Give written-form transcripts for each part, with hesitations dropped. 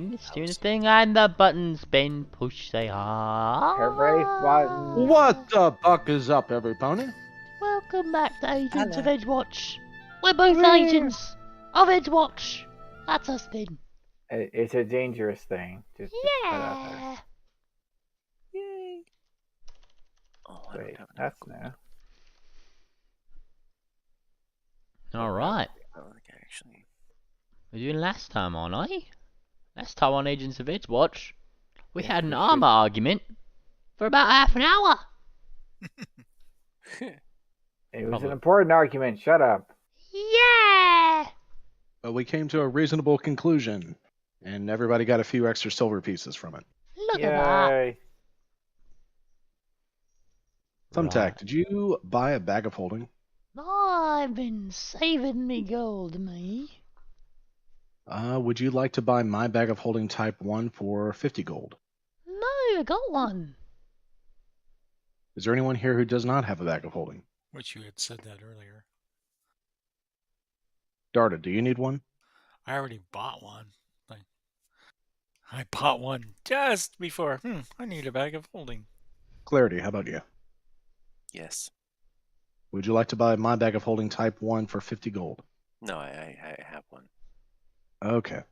thing, it's doing the thing, and the button's been pushed. Say Hooray button. What the buck is up, everybody? Welcome back to Agents of Hello. Edgewatch. We're both Woo. agents of Edgewatch. That's us then. It's a dangerous thing. Just put it out there. Yeah. Yay. Oh, I Wait, don't have that's new. Alright. Okay, actually. We're doing last time on, eh? Last time on Agents of Edgewatch, we Yes, had an we armor argument for about half an hour. It was Probably. an important argument. Shut up. Yeah! But we came to a reasonable conclusion, and everybody got a few extra silver pieces from it. Look at that. Yay. Thumbtack, Right. did you buy a bag of holding? I've been saving me gold, me. Would you like to buy my bag of holding type 1 for 50 gold? No, I got one. Is there anyone here who does not have a bag of holding? Which you had said that earlier. Darda, do you need one? I already bought one. I bought one just before. I need a bag of holding. Clarity, how about you? Yes. Would you like to buy my bag of holding type 1 for 50 gold? No, I have one. Okay.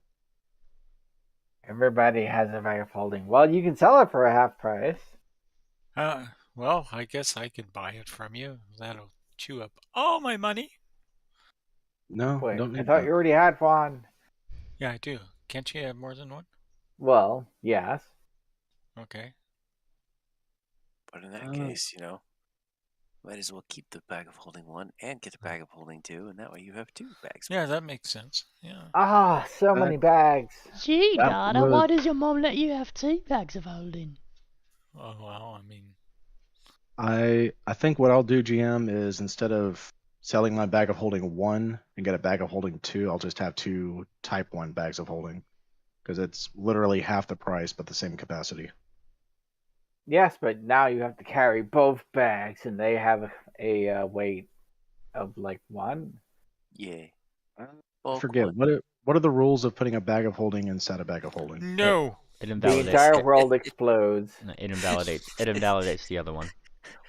Everybody has a bag of holding. Well, you can sell it for a half price. Well, I guess I could buy it from you. That'll chew up all my money. No, Wait, don't I need thought that. you already had one. Yeah, I do. Can't you have more than one? Well, yes. Okay. But in that case, might as well keep the bag of holding 1 and get a bag of holding 2, and that way you have 2 bags. Yeah, that makes sense. Yeah. Ah, so many bags. Gee, That Dada, was- why does your mom let you have 2 bags of holding? Oh, well, I mean, I think what I'll do, GM, is instead of selling my bag of holding 1 and get a bag of holding 2, I'll just have 2 type 1 bags of holding. Because it's literally half the price but the same capacity. Yes, but now you have to carry both bags, and they have a weight of like 1. Yeah. I Bulk forget, one. what are the rules of putting a bag of holding inside a bag of holding? no. It The invalidates. entire world explodes. No, it invalidates. It invalidates the other one.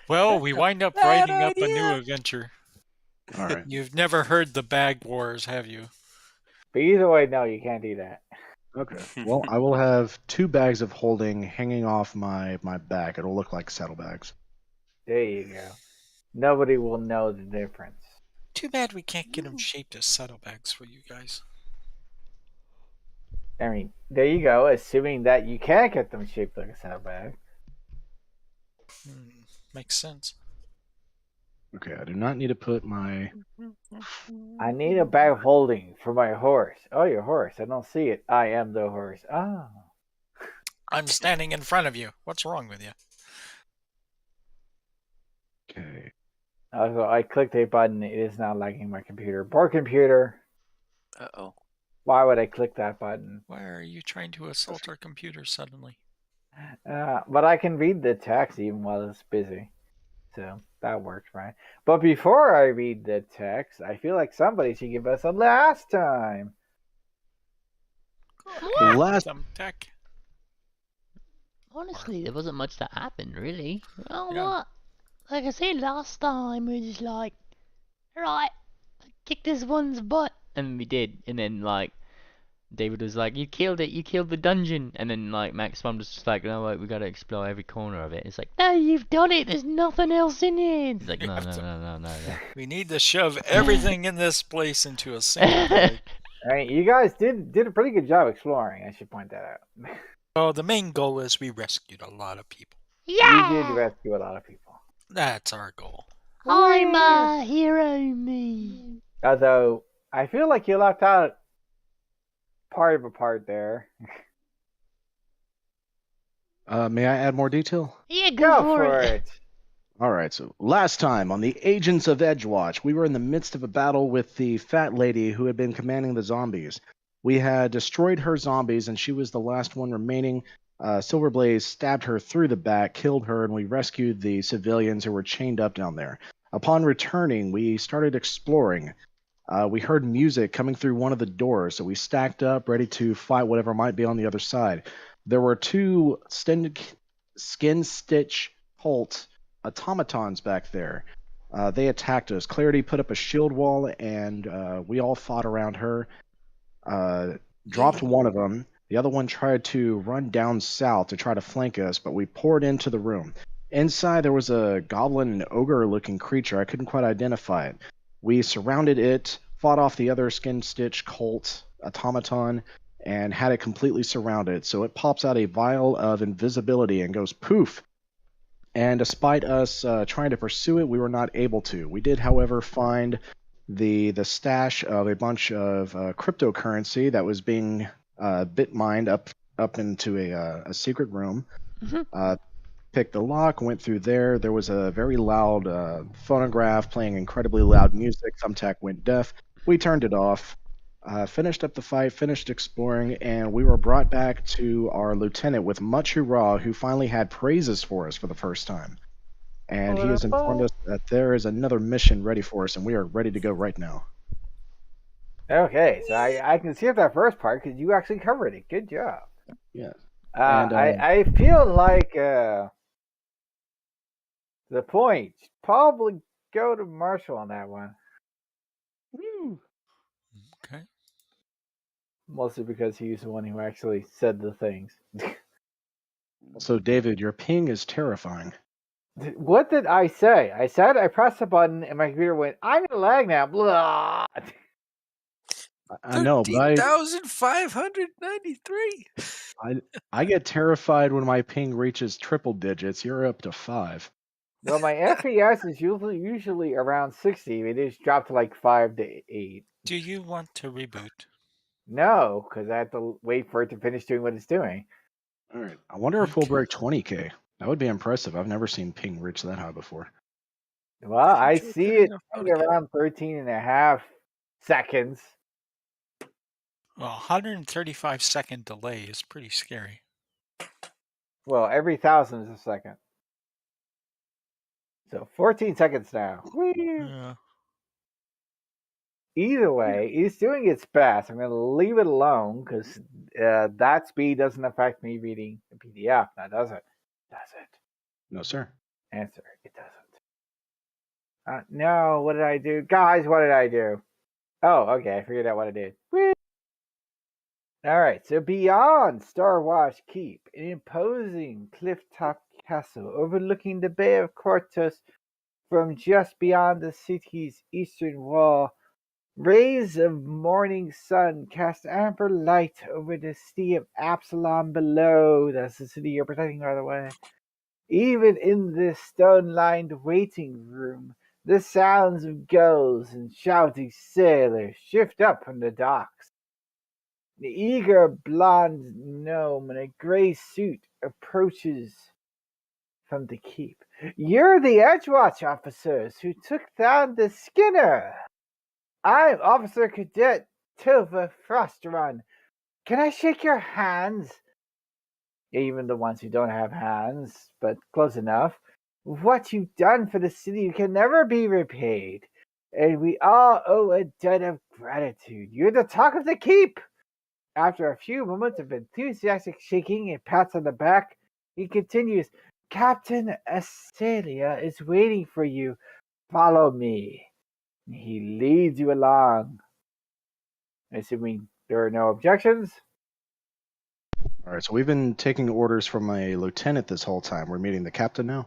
Well, we wind up Bad writing up a new idea. adventure. All right. You've never heard the bag wars, have you? But either way, no, you can't do that. Okay. Well, I will have 2 bags of holding hanging off my back. It'll look like saddlebags. There you go. Nobody will know the difference. Too bad we can't get them shaped as saddlebags for you guys. I mean, there you go. Assuming that you can't get them shaped like a saddlebag. Makes sense. Okay, I do not need to put my... I need a bag of holding for my horse. Oh, your horse. I don't see it. I am the horse. Oh. I'm standing in front of you. What's wrong with you? Okay. Also, I clicked a button. It is now lagging my computer. Poor computer. Uh-oh. Why would I click that button? Why are you trying to assault our computer suddenly? But I can read the text even while it's busy. So that works, right? But before I read the text, I feel like somebody should give us a last time. Last... Thumbtack. Honestly, there wasn't much that happened, really. Well, Yeah. what? Like I said last time, we were just like, right, kick this one's butt. And we did. And then, like, David was like, you killed it, you killed the dungeon. And then, like, Max Mum was just like, no, wait, we gotta explore every corner of it. It's like, no, you've done it, there's nothing else in here. It's like, You no, have no, to- no, no, no, no. We need to shove everything in this place into a single bag. All right, you guys did a pretty good job exploring. I should point that out. Oh, the main goal is we rescued a lot of people. You did Yeah! rescue a lot of people. That's our goal. I'm a hero, me. Although, I feel like you left out part of a part there. May I add more detail? Yeah, Go for it. All right, so last time on the Agents of Edgewatch, we were in the midst of a battle with the fat lady who had been commanding the zombies. We had destroyed her zombies, and she was the last one remaining. Silverblaze stabbed her through the back, killed her, and we rescued the civilians who were chained up down there. Upon returning, we started exploring. We heard music coming through one of the doors, so we stacked up, ready to fight whatever might be on the other side. There were two skin stitch cult automatons back there. They attacked us. Clarity put up a shield wall, and we all fought around her. Dropped one of them. The other one tried to run down south to try to flank us, but we poured into the room. Inside, there was a goblin and ogre-looking creature. I couldn't quite identify it. We surrounded it, fought off the other skin stitch cult automaton, and had it completely surrounded. So it pops out a vial of invisibility and goes poof. And despite us trying to pursue it, we were not able to. We did, however, find the stash of a bunch of cryptocurrency that was being bit mined up into a secret room. Picked the lock, went through there. There was a very loud phonograph playing incredibly loud music. Thumbtack went deaf. We turned it off. Finished up the fight, finished exploring, and we were brought back to our lieutenant with much hurrah, who finally had praises for us for the first time. And he has informed us that there is another mission ready for us, and we are ready to go right now. Okay, so I can skip that first part because you actually covered it. Good job. Yeah. I feel like the points probably go to Marshall on that one. Okay. Mostly because he's the one who actually said the things. So, David, your ping is terrifying. What did I say? I said I pressed a button and my computer went, I'm gonna lag now. Blah. I know, but 13,593. I get terrified when my ping reaches triple digits. You're up to 5. Well, my FPS is usually around 60. It just dropped to like 5 to 8. Do you want to reboot? No, because I have to wait for it to finish doing what it's doing. All right. I wonder if we'll break 20K. That would be impressive. I've never seen ping reach that high before. Well, I see it around 13.5 seconds. Well, 135-second delay is pretty scary. Well, every 1,000 is a second. So 14 seconds now. Yeah. Either way, it's doing its best. I'm going to leave it alone because that speed doesn't affect me reading the PDF. Now, does it? Does it? No, sir. Answer. It doesn't. No, what did I do? Guys, what did I do? Oh, okay. I figured out what I did. Whee! All right. So beyond Starwatch Keep, an imposing cliff-top castle overlooking the Bay of Cortus from just beyond the city's eastern wall, rays of morning sun cast amber light over the city of Absalom below. That's the city you're protecting, by the way. Even in this stone-lined waiting room, the sounds of gulls and shouting sailors shift up from the docks. The eager blonde gnome in a gray suit approaches from the keep. You're the Edgewatch officers who took down the Skinner. I'm Officer Cadet Tova Frostrun. Can I shake your hands? Even the ones who don't have hands, but close enough. What you've done for the city can never be repaid, and we all owe a debt of gratitude. You're the talk of the keep. After a few moments of enthusiastic shaking and pats on the back, he continues, Captain Astalia is waiting for you. Follow me. He leads you along. Assuming there are no objections. All right, so we've been taking orders from a lieutenant this whole time. We're meeting the captain now.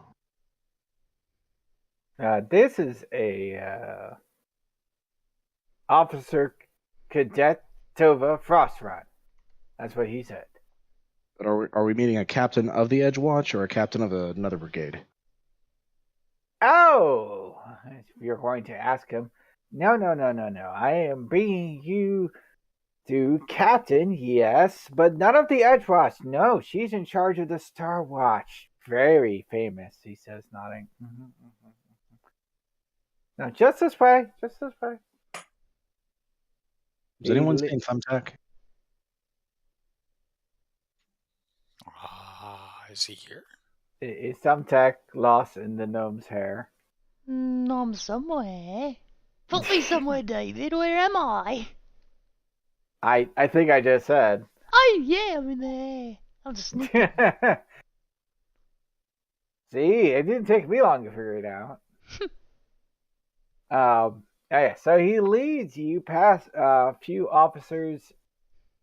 This is a Officer Cadet Tova Frostrun. That's what he said. But are we meeting a captain of the Edgewatch or a captain of another brigade? Oh, if you're going to ask him. No. I am bringing you to Captain, yes, but none of the Edgewatch. No, she's in charge of the Star Watch. Very famous, he says, nodding. Now, just this way. Has anyone seen Thumbtack? Is he here? Is Thumbtack lost in the gnome's hair? I'm somewhere. Put me somewhere, David. Where am I? I think I just said. Oh, yeah, I'm in there. I'm just sneaking. See, it didn't take me long to figure it out. Yeah, so he leads you past a few officers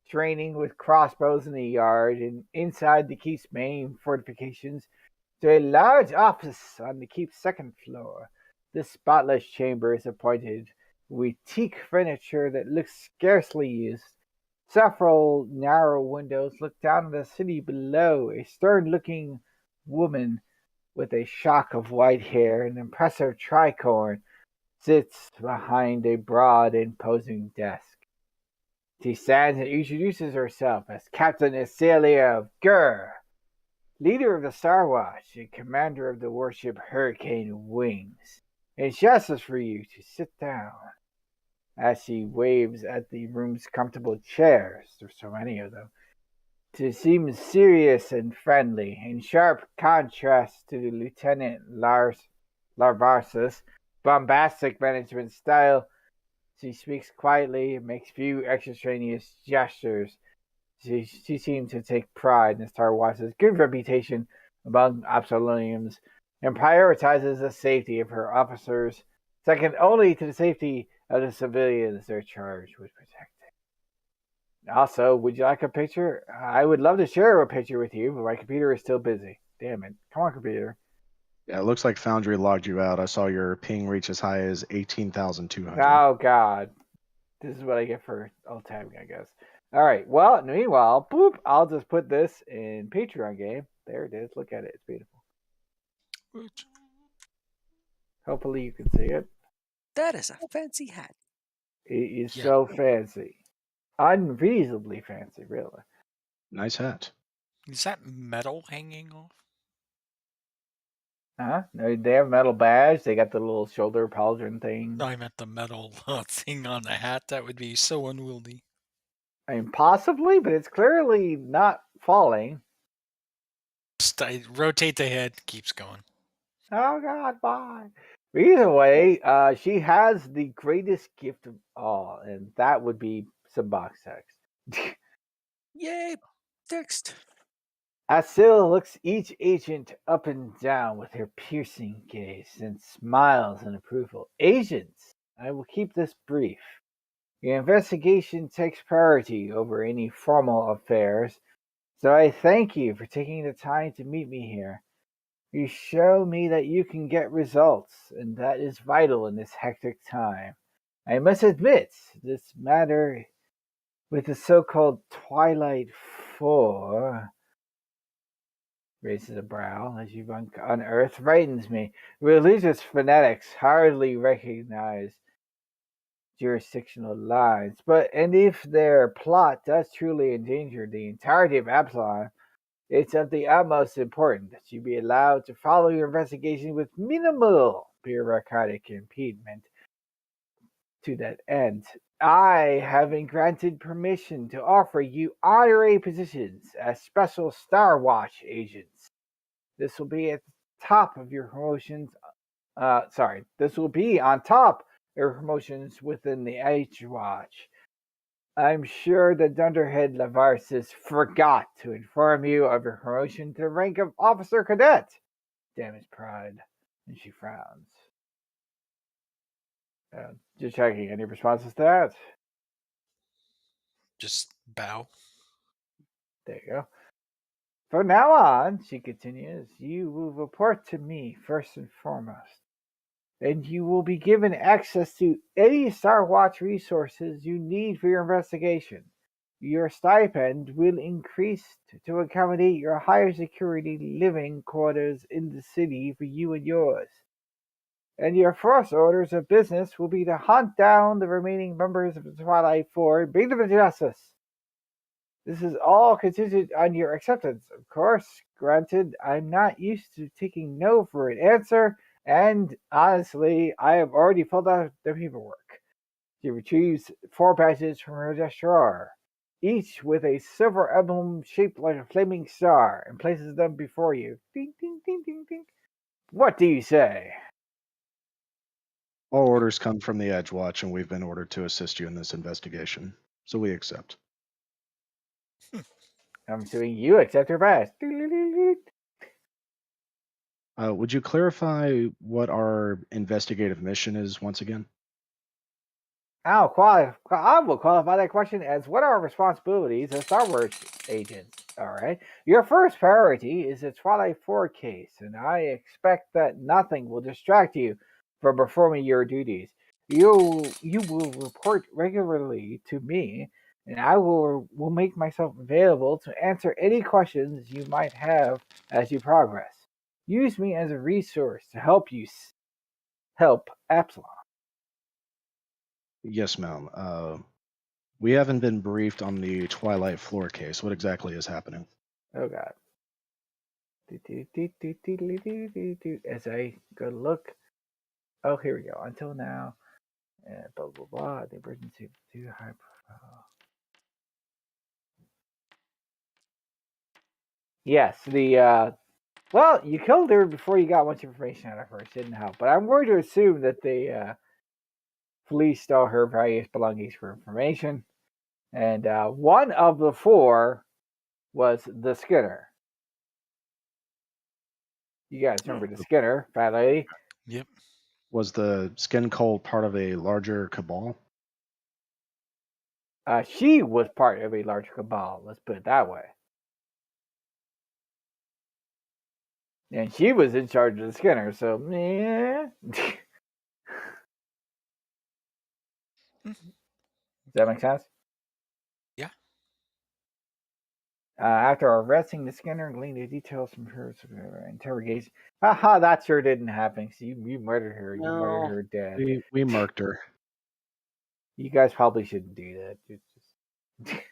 training with crossbows in the yard and inside the keep's main fortifications to a large office on the keep's second floor. This spotless chamber is appointed with teak furniture that looks scarcely used. Several narrow windows look down on the city below. A stern-looking woman with a shock of white hair and impressive tricorn sits behind a broad, imposing desk. She stands and introduces herself as Captain Acelia of Gur, leader of the Star Watch and commander of the warship Hurricane Wings, and she asks for you to sit down as she waves at the room's comfortable chairs. There's so many of them. To seem serious and friendly, in sharp contrast to the Lieutenant Larvarsus' bombastic management style. She speaks quietly and makes few extraneous gestures. She seems to take pride in Star Watch's good reputation among Absolonians and prioritizes the safety of her officers, second only to the safety of the civilians they're charged with protecting. Also, would you like a picture? I would love to share a picture with you, but my computer is still busy. Damn it. Come on, computer. Yeah, it looks like Foundry logged you out. I saw your ping reach as high as 18,200. Oh, God. This is what I get for alt tabbing, I guess. All right. Well, meanwhile, boop, I'll just put this in Patreon game. There it is. Look at it. It's beautiful. Hopefully you can see it. That is a fancy hat. It is Yeah. so fancy. Unreasonably fancy, really. Nice hat. Is that metal hanging off? Huh? They have a metal badge. They got the little shoulder pauldron thing. I meant the metal thing on the hat. That would be so unwieldy. I mean, possibly, but it's clearly not falling. Just rotate the head, keeps going. Oh, God, bye. But either way, she has the greatest gift of all, and that would be some box text. Yay, text. Asil looks each agent up and down with her piercing gaze and smiles in approval. Agents, I will keep this brief. Your investigation takes priority over any formal affairs, so I thank you for taking the time to meet me here. You show me that you can get results, and that is vital in this hectic time. I must admit, this matter with the so-called Twilight Four raises a brow as you've unearthed frightens me. Religious fanatics hardly recognize jurisdictional lines, and if their plot does truly endanger the entirety of Absalom, it's of the utmost importance that you be allowed to follow your investigation with minimal bureaucratic impediment. To that end, I have been granted permission to offer you honorary positions as special Star Watch agents. This will be at the top of your promotions. This will be on top of your promotions within the Edgewatch. I'm sure the dunderhead Lavarsis forgot to inform you of your promotion to the rank of officer cadet. Damn his pride. And she frowns. Just checking. Any responses to that? Just bow. There you go. From now on, she continues, you will report to me first and foremost, and you will be given access to any Star Watch resources you need for your investigation. Your stipend will increase to accommodate your higher security living quarters in the city for you and yours. And your first orders of business will be to hunt down the remaining members of the Twilight Four and bring them to justice. This is all contingent on your acceptance, of course. Granted, I'm not used to taking no for an answer, and honestly, I have already filled out the paperwork. She retrieves 4 patches from her desk drawer, each with a silver emblem shaped like a flaming star, and places them before you. Ding, ding, ding, ding, ding. What do you say? All orders come from the Edgewatch, and we've been ordered to assist you in this investigation. So we accept. I'm assuming you accept her pass. Would you clarify what our investigative mission is once again? I will qualify that question as what are our responsibilities as Star Wars agents? All right. Your first priority is the Twilight 4 case, and I expect that nothing will distract you from performing your duties. You will report regularly to me, and I will make myself available to answer any questions you might have as you progress. Use me as a resource to help you help Absalom. Yes, ma'am. We haven't been briefed on the Twilight floor case. What exactly is happening? Oh God. As I go look. Oh, here we go. Until now, blah blah blah. The emergency too high profile. Yes, well, you killed her before you got much information out of her. It didn't help, but I'm going to assume that the police stole her various belongings for information, and one of the four was the Skinner. You guys remember the Skinner, fat lady? Yep. Was the skin cult part of a larger cabal? She was part of a larger cabal. Let's put it that way. And she was in charge of the Skinner, so yeah. Does that make sense? Yeah. After arresting the Skinner and gleaning the details from her interrogation. Haha, that sure didn't happen. So you murdered her. You murdered her dead. We murked her. You guys probably shouldn't do that.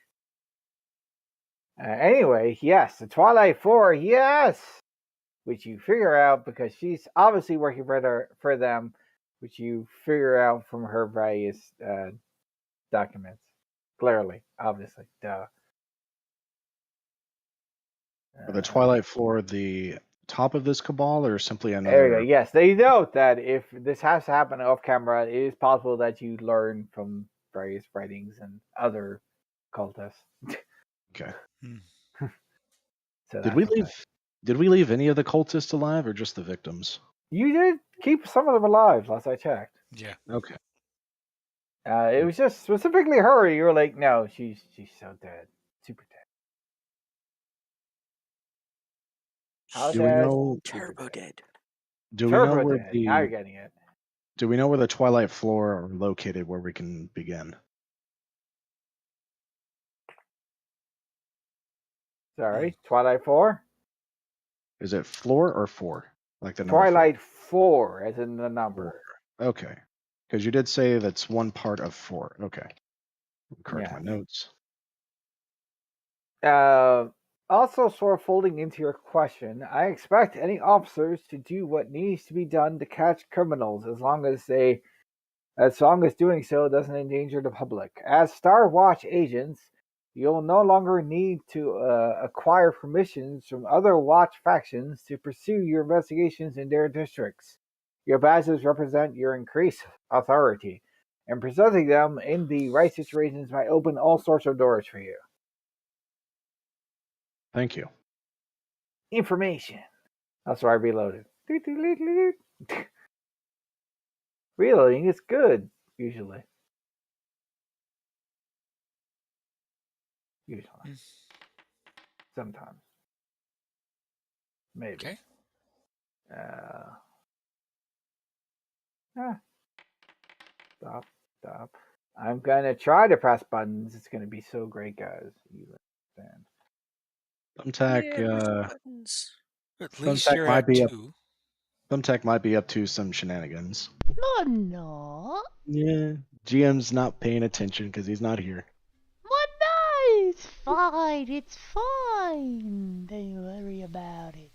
Anyway, yes, the Twilight 4, yes! Which you figure out because she's obviously working for them, which you figure out from her various documents. Clearly, obviously, duh. Are the Twilight floor the top of this cabal, or simply another? There you go. Yes, they note that if this has to happen off camera, it is possible that you learn from various writings and other cultists. Okay. So Did we leave any of the cultists alive, or just the victims? You did keep some of them alive, last I checked. Yeah. Okay. It was just specifically her. You were like, no, she's so dead, super dead. How Do we dead? know? Turbo dead. Do we know Turbo where dead. Now you're getting it. Do we know where the Twilight floor are located, where we can begin? Sorry, Twilight 4? Is it floor or four? Like the number Twilight 4, as in the number. Okay. Because you did say that's one part of 4. Okay. Correct my notes. Also, sort of folding into your question, I expect any officers to do what needs to be done to catch criminals, as long as doing so doesn't endanger the public. As Star Watch agents, you'll no longer need to acquire permissions from other Watch factions to pursue your investigations in their districts. Your badges represent your increased authority, and presenting them in the right situations might open all sorts of doors for you. Thank you. Information. That's why I reloaded. Reloading is good, usually. Sometimes. Maybe. Okay. Stop. I'm gonna try to press buttons. It's gonna be so great, guys. You understand. Thumbtack, At least Thumbtack you're might at be 2. Thumbtack might be up to some shenanigans. No, no. Yeah. GM's not paying attention because he's not here. What? No, it's fine. It's fine. Don't worry about it.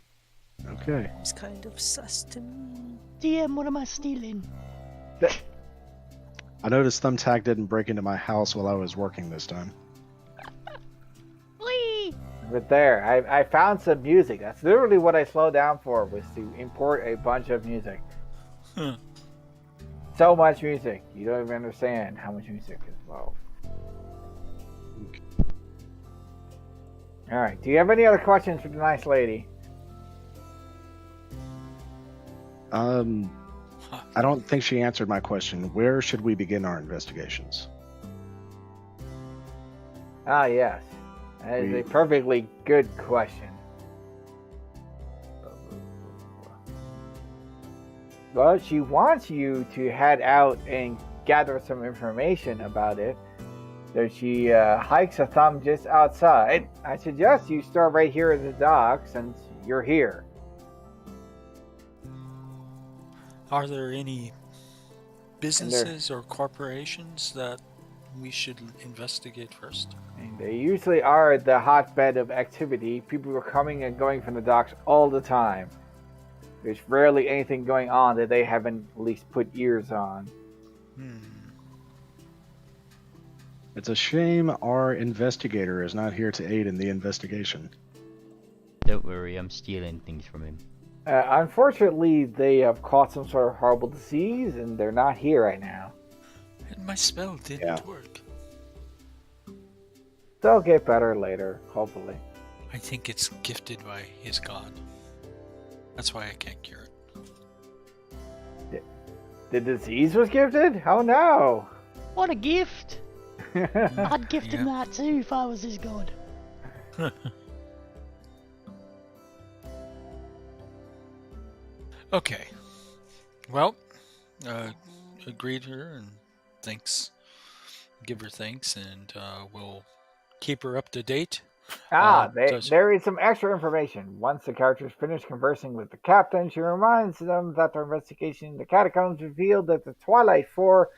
Okay. He's kind of sus to me. DM, what am I stealing? I noticed Thumbtack didn't break into my house while I was working this time. Whee! But there, I found some music. That's literally what I slowed down for, was to import a bunch of music. Huh. So much music. You don't even understand how much music is involved. All right. Do you have any other questions for the nice lady? I don't think she answered my question. Where should we begin our investigations? Ah, yes. That is a perfectly good question. Well, she wants you to head out and gather some information about it. So she hikes a thumb just outside. I suggest you start right here at the dock since you're here. Are there any businesses or corporations that we should investigate first? And they usually are the hotbed of activity. People are coming and going from the docks all the time. There's rarely anything going on that they haven't at least put ears on. It's a shame our investigator is not here to aid in the investigation. Don't worry, I'm stealing things from him. Unfortunately, they have caught some sort of horrible disease and they're not here right now. And my spell didn't work. They'll get better later, hopefully. I think it's gifted by his god. That's why I can't cure it. The disease was gifted? Oh no! What a gift! I'd gift him that too if I was his god. Okay. Well, agreed her and thanks. Give her thanks and we'll keep her up to date. There is some extra information. Once the characters finish conversing with the captain, she reminds them that their investigation in the catacombs revealed that the Twilight Four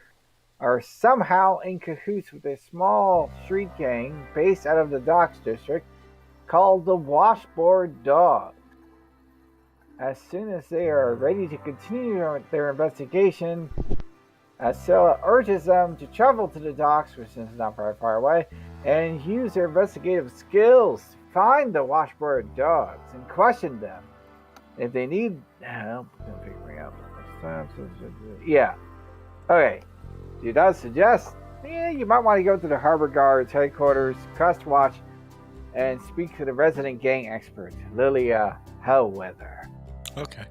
are somehow in cahoots with a small street gang based out of the Docks district called the Washboard Dog. As soon as they are ready to continue their investigation, Scylla urges them to travel to the docks, which is not very far away, and use their investigative skills to find the Washboard Dogs and question them. If they need help, figuring out okay. She does suggest you might want to go to the Harbor Guard's headquarters, Crestwatch, and speak to the resident gang expert, Lilia Hellweather. Okay.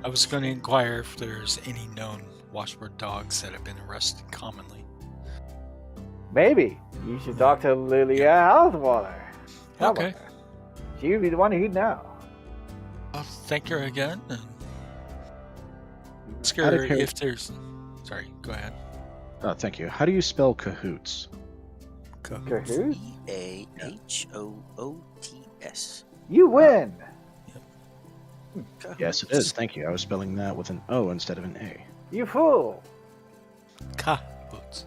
I was going to inquire if there's any known washboard dogs that have been arrested commonly. Maybe. You should talk to Lilia Hellweather. Okay. She would be the one who'd know. I'll thank her again and ask her if there's... Sorry, go ahead. Thank you. How do you spell cahoots? Cahoots? Cahoots. You win! Yes, it is. Thank you. I was spelling that with an O instead of an A. You fool! Cahoots.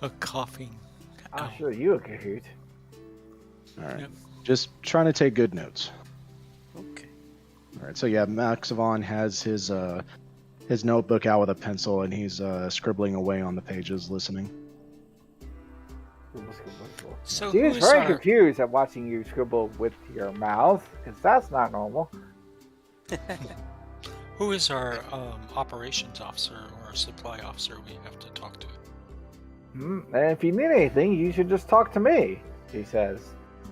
A coughing. I'll show you a cahoot. Alright. Yep. Just trying to take good notes. Okay. Alright, so yeah, Maxavon has his notebook out with a pencil and he's scribbling away on the pages, listening. So she is very confused at watching you scribble with your mouth, because that's not normal. Who is our operations officer or supply officer we have to talk to? And if you need anything, you should just talk to me, she says,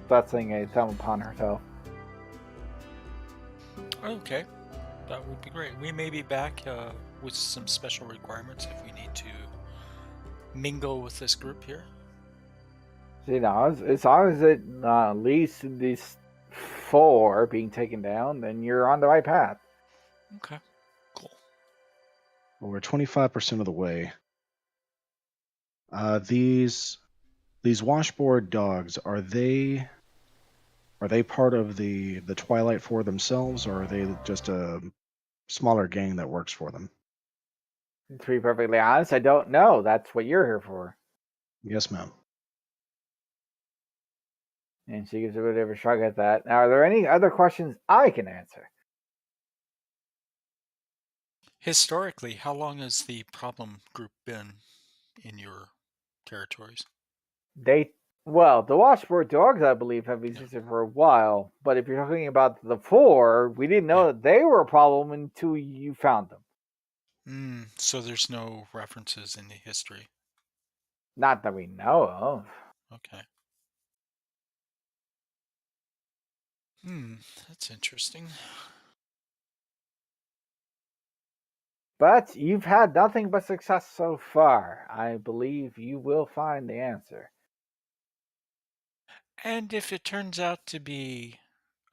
flexing a thumb upon herself. Okay, that would be great. We may be back with some special requirements if we need to mingle with this group here. You know, as long as it leads to these 4 being taken down, then you're on the right path. Okay, cool. Well, we're 25% of the way. These washboard dogs, are they part of the Twilight Four themselves, or are they just a smaller gang that works for them? To be perfectly honest, I don't know. That's what you're here for. Yes, ma'am. And she gives a bit of a shrug at that. Now, are there any other questions I can answer? Historically, how long has the problem group been in your territories? They Well, the washboard dogs, I believe, have existed for a while. But if you're talking about the 4, we didn't know that they were a problem until you found them. So there's no references in the history. Not that we know of. Okay. That's interesting. But you've had nothing but success so far. I believe you will find the answer. And if it turns out to be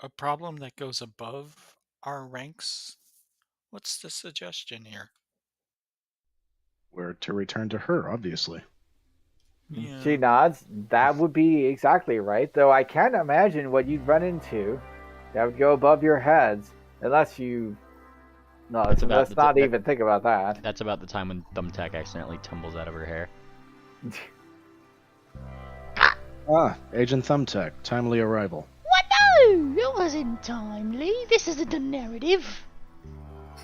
a problem that goes above our ranks, what's the suggestion here? We're to return to her, obviously. Yeah. She nods. That would be exactly right, though I can't imagine what you'd run into that would go above your heads, unless you... No, That's let's not even think about that. That's about the time when Thumbtack accidentally tumbles out of her hair. Agent Thumbtack, timely arrival. What? No, it wasn't timely. This isn't a narrative.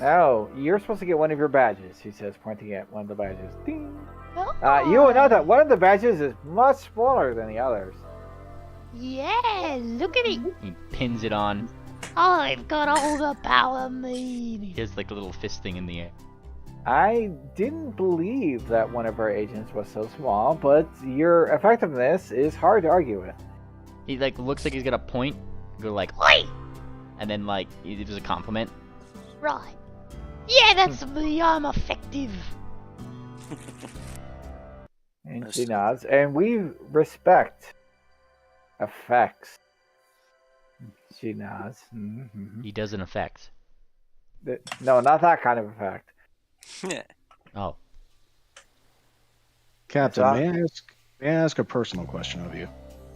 No, you're supposed to get one of your badges, he says, pointing at one of the badges. Ding. Oh. You will know that one of the badges is much smaller than the others. Yeah, look at it. He pins it on. I've got all the power, me. He does like a little fist thing in the air. I didn't believe that one of our agents was so small, but your effectiveness is hard to argue with. He like looks like he's gonna point, go like, Oi! and then like he gives a compliment. Right. Yeah, that's me. I'm effective. And she nods. And we respect effects. She nods. Mm-hmm. He does an effect. No, not that kind of effect. Oh. Captain, So- may I ask a personal question of you?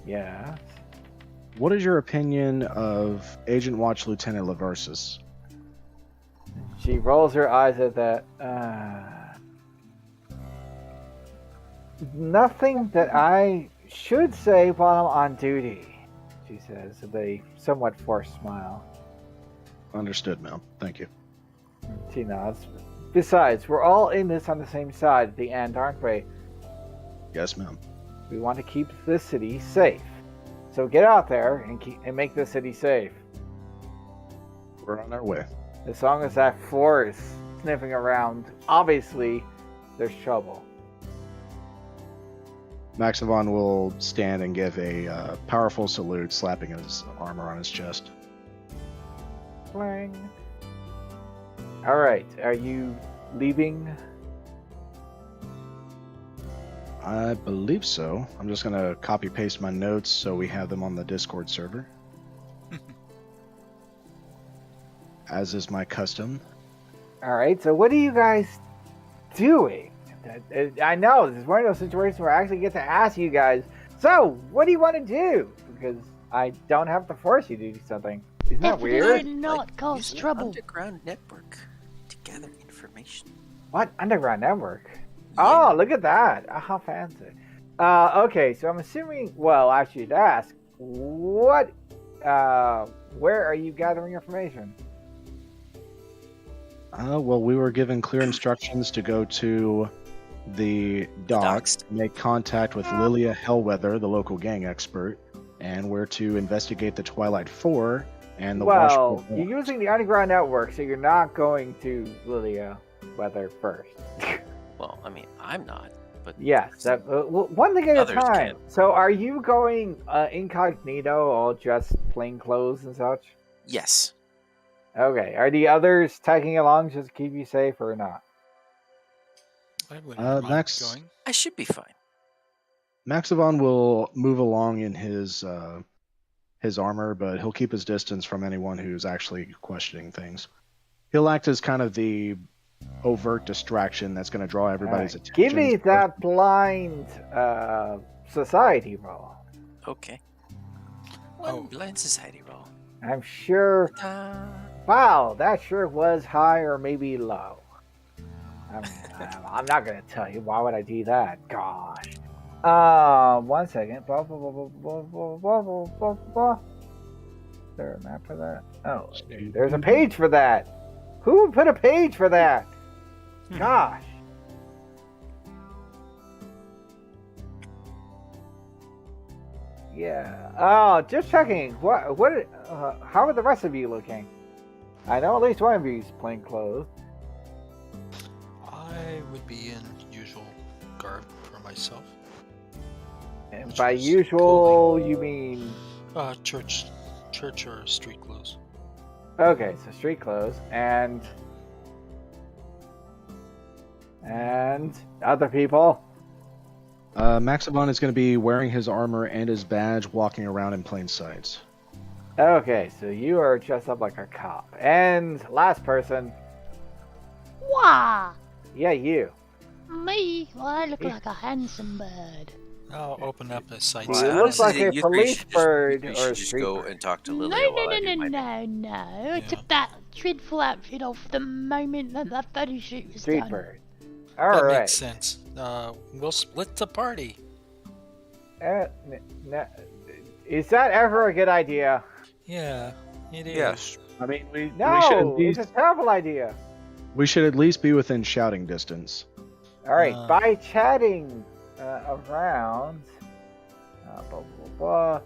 Yeah. What is your opinion of Agent Watch Lieutenant Laversus? She rolls her eyes at that. Nothing that I should say while I'm on duty, she says with a somewhat forced smile. Understood, ma'am. Thank you. She nods. Besides, we're all in this on the same side at the end, aren't we? Yes, ma'am. We want to keep this city safe. So get out there and make the city safe. We're on our way. As long as that 4 is sniffing around, obviously there's trouble. Maximon will stand and give a powerful salute, slapping his armor on his chest. Clang. Alright, are you leaving? I believe so. I'm just going to copy paste my notes so we have them on the Discord server. As is my custom. Alright, so what are you guys doing? I know, this is one of those situations where I actually get to ask you guys, so, what do you want to do? Because I don't have to force you to do something. Isn't that Definitely weird? not cause Using an trouble. underground network to gather information. What? Underground network? Oh, look at that. How fancy. Okay, so I'm assuming, well, actually to ask, what, where are you gathering information? Well, we were given clear instructions to go to the docks, to make contact with Lilia Hellweather, the local gang expert, and we're to investigate the Twilight 4 and the Well, Washboard you're using the underground network, so you're not going to Lilia Weather first. Well, I mean, I'm not, but Yes, that one thing at a Others time. can. So, are you going incognito, all dressed plain clothes and such? yes. Okay. Are the others tagging along just to keep you safe or not? I wouldn't mind Max- going. I should be fine. Maxivon will move along in his armor, but he'll keep his distance from anyone who's actually questioning things. He'll act as kind of the overt distraction that's going to draw everybody's Alright. attention. Give me that blind society roll. Okay. One Oh. blind society roll. I'm sure. Ta-da. Wow, that sure was high or maybe low. I'm not gonna tell you. Why would I do that? Gosh. 1 second. Blah, blah, blah, blah, blah, blah, blah, blah, blah, blah. Is there a map for that? Oh, there's a page for that. Who would put a page for that? Gosh. Yeah. Oh, just checking. How are the rest of you looking? I know at least one of you's plain clothes. I would be in usual garb for myself. And Which by is usual, you mean... Church or street clothes. Okay, so street clothes. And other people? Maximon is going to be wearing his armor and his badge, walking around in plain sight. Okay, so you are dressed up like a cop. And last person. Wah! Yeah, you. Me? Well, I look like a handsome bird. I'll open up a sight. You Well, look honestly, like a you police should bird you or should a just street go bird. and talk to No, Lilia no, while no, I no, do my no. I Yeah. took that dreadful outfit off the moment that photo shoot was Street done. bird. That Alright. makes sense. We'll split the party. Is that ever a good idea? Yeah, it is. Yes. I mean, we should at No, it's least a terrible idea. be within shouting distance. Alright, Uh. by chatting around, blah, blah, blah,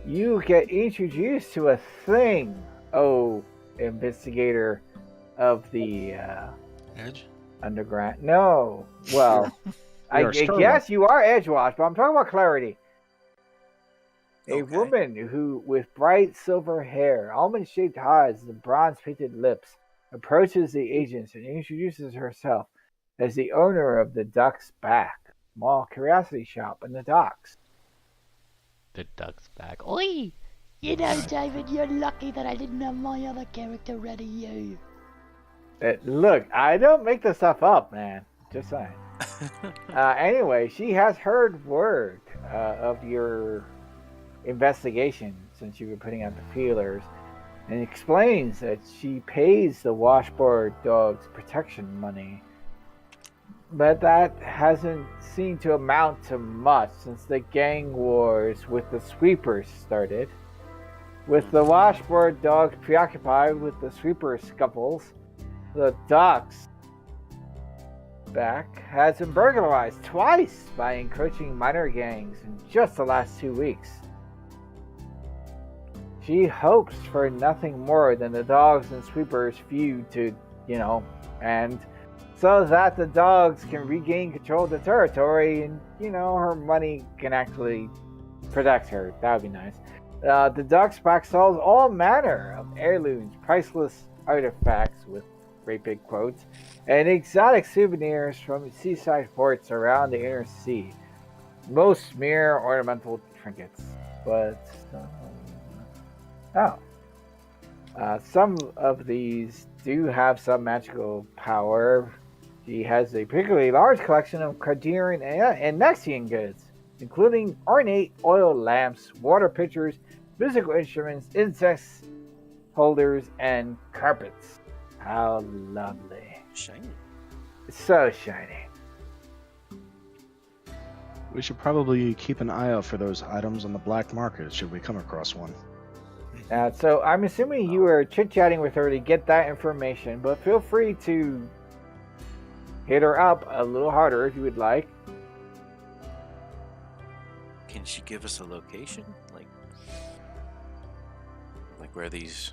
you get introduced to a thing, investigator of the Edge. underground. No, well, We I are Starlight. guess you are Edgewatch, but I'm talking about clarity. A Okay. woman who, with bright silver hair, almond-shaped eyes, and bronze-painted lips, approaches the agents and introduces herself as the owner of the Duck's Back, small curiosity shop in the docks. The duck's back. Oi! You know, David, you're lucky that I didn't have my other character ready, you. Look, I don't make this stuff up, man. Just saying. Anyway, she has heard word of your investigation since you were putting out the feelers, and explains that she pays the washboard dog's protection money, but that hasn't seemed to amount to much since the gang wars with the sweepers started. With the washboard dogs preoccupied with the sweeper scuffles, the Duck's Back has been burglarized twice by encroaching minor gangs in just the last 2 weeks. She hopes for nothing more than the dogs and sweepers feud to, and so that the dogs can regain control of the territory and, her money can actually protect her. That would be nice. The Duck's Back sells all manner of heirlooms, priceless artifacts with great big quotes, and exotic souvenirs from seaside ports around the inner sea. Most mere ornamental trinkets, but some of these do have some magical power. She has a particularly large collection of Carderian and Nexian goods, including ornate oil lamps, water pitchers, musical instruments, insects holders, and carpets. How lovely. Shiny. So shiny. We should probably keep an eye out for those items on the black market should we come across one. So I'm assuming you were chit-chatting with her to get that information, but feel free to hit her up a little harder if you would like. Can she give us a location? Like where these...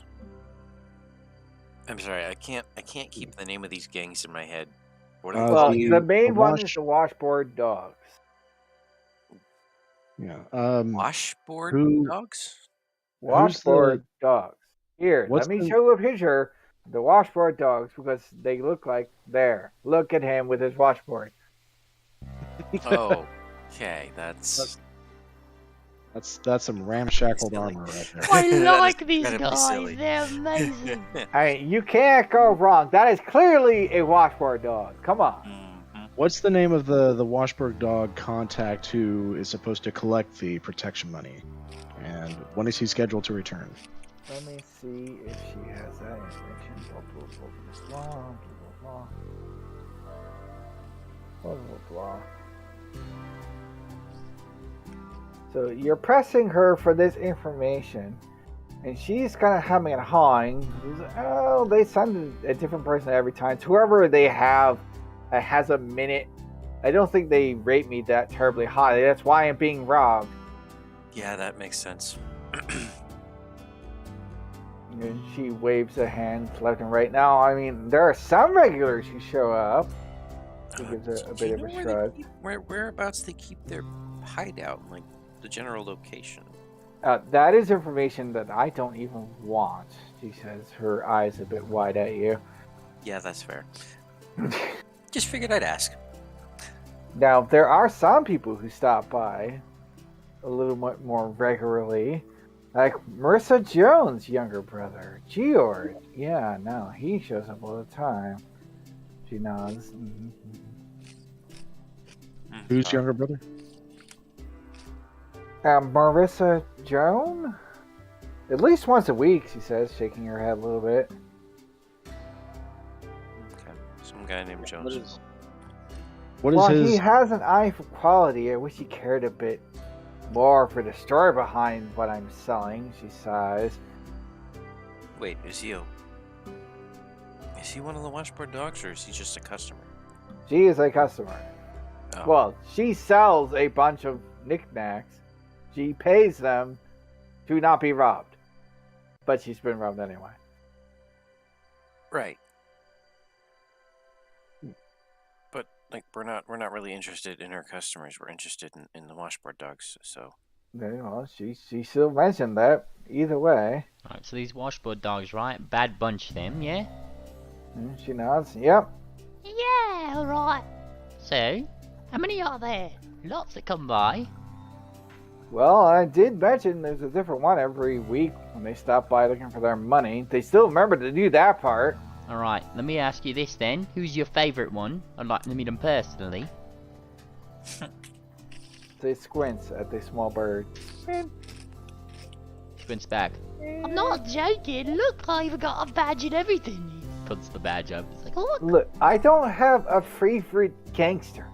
I'm sorry, I can't keep the name of these gangs in my head. What are they Well, called? the main the one wash- is the washboard dogs. Yeah. Washboard who- dogs? Washboard dogs. Here, What's let me the- show you a picture of the washboard dogs because they look like there. Look at him with his washboard. Oh, okay, that's That's some ramshackled Silly. armor right there. I That like is these incredibly guys. silly. They're amazing. I mean, you can't go wrong. That is clearly a washboard dog. Come on. Mhm. What's the name of the Washburg dog contact who is supposed to collect the protection money? And when is he scheduled to return? Let me see if she has that information. Blah, blah, blah, blah, blah, blah, blah, blah, blah. So you're pressing her for this information, and she's kind of humming and hawing. Oh, they send a different person every time. So whoever they have has a minute. I don't think they rate me that terribly high. That's why I'm being robbed. Yeah, that makes sense. And she waves a hand left and right. Now, I mean, there are some regulars who show up. She gives a Do you bit of know a where shrug. whereabouts they keep their hideout, like the general location? That is information that I don't even want, she says, her eyes a bit wide at you. Yeah, that's fair. Just figured I'd ask. Now, there are some people who stop by a little bit more regularly. Like Marissa Jones' younger brother, George. Yeah, no, he shows up all the time. She nods. Mm-hmm. Who's younger brother? Marissa Jones? At least once a week, she says, shaking her head a little bit. Okay, some guy named Jones. What is Well, his? he has an eye for quality. I wish he cared a bit more for the story behind what I'm selling, she sighs. Wait, is he one of the washboard dogs, or is he just a customer? She is a customer. Oh. Well, she sells a bunch of knickknacks. She pays them to not be robbed. But she's been robbed anyway. Right. But like we're not really interested in her customers. We're interested in the washboard dogs. So Well, she still mentioned that. Either way. Right, so these washboard dogs, right? Bad bunch them, yeah? And she nods. Yep. Yeah, alright. So, how many are there? Lots that come by. Well, I did mention there's a different one every week when they stop by looking for their money. They still remember to do that part. Alright, let me ask you this then. Who's your favourite one? I'd like to meet them personally. They squints at the small bird. Squints back. I'm not joking. Look, I even got a badge and everything. Puts the badge up. It's like, Look. Look, I don't have a free fruit gangster.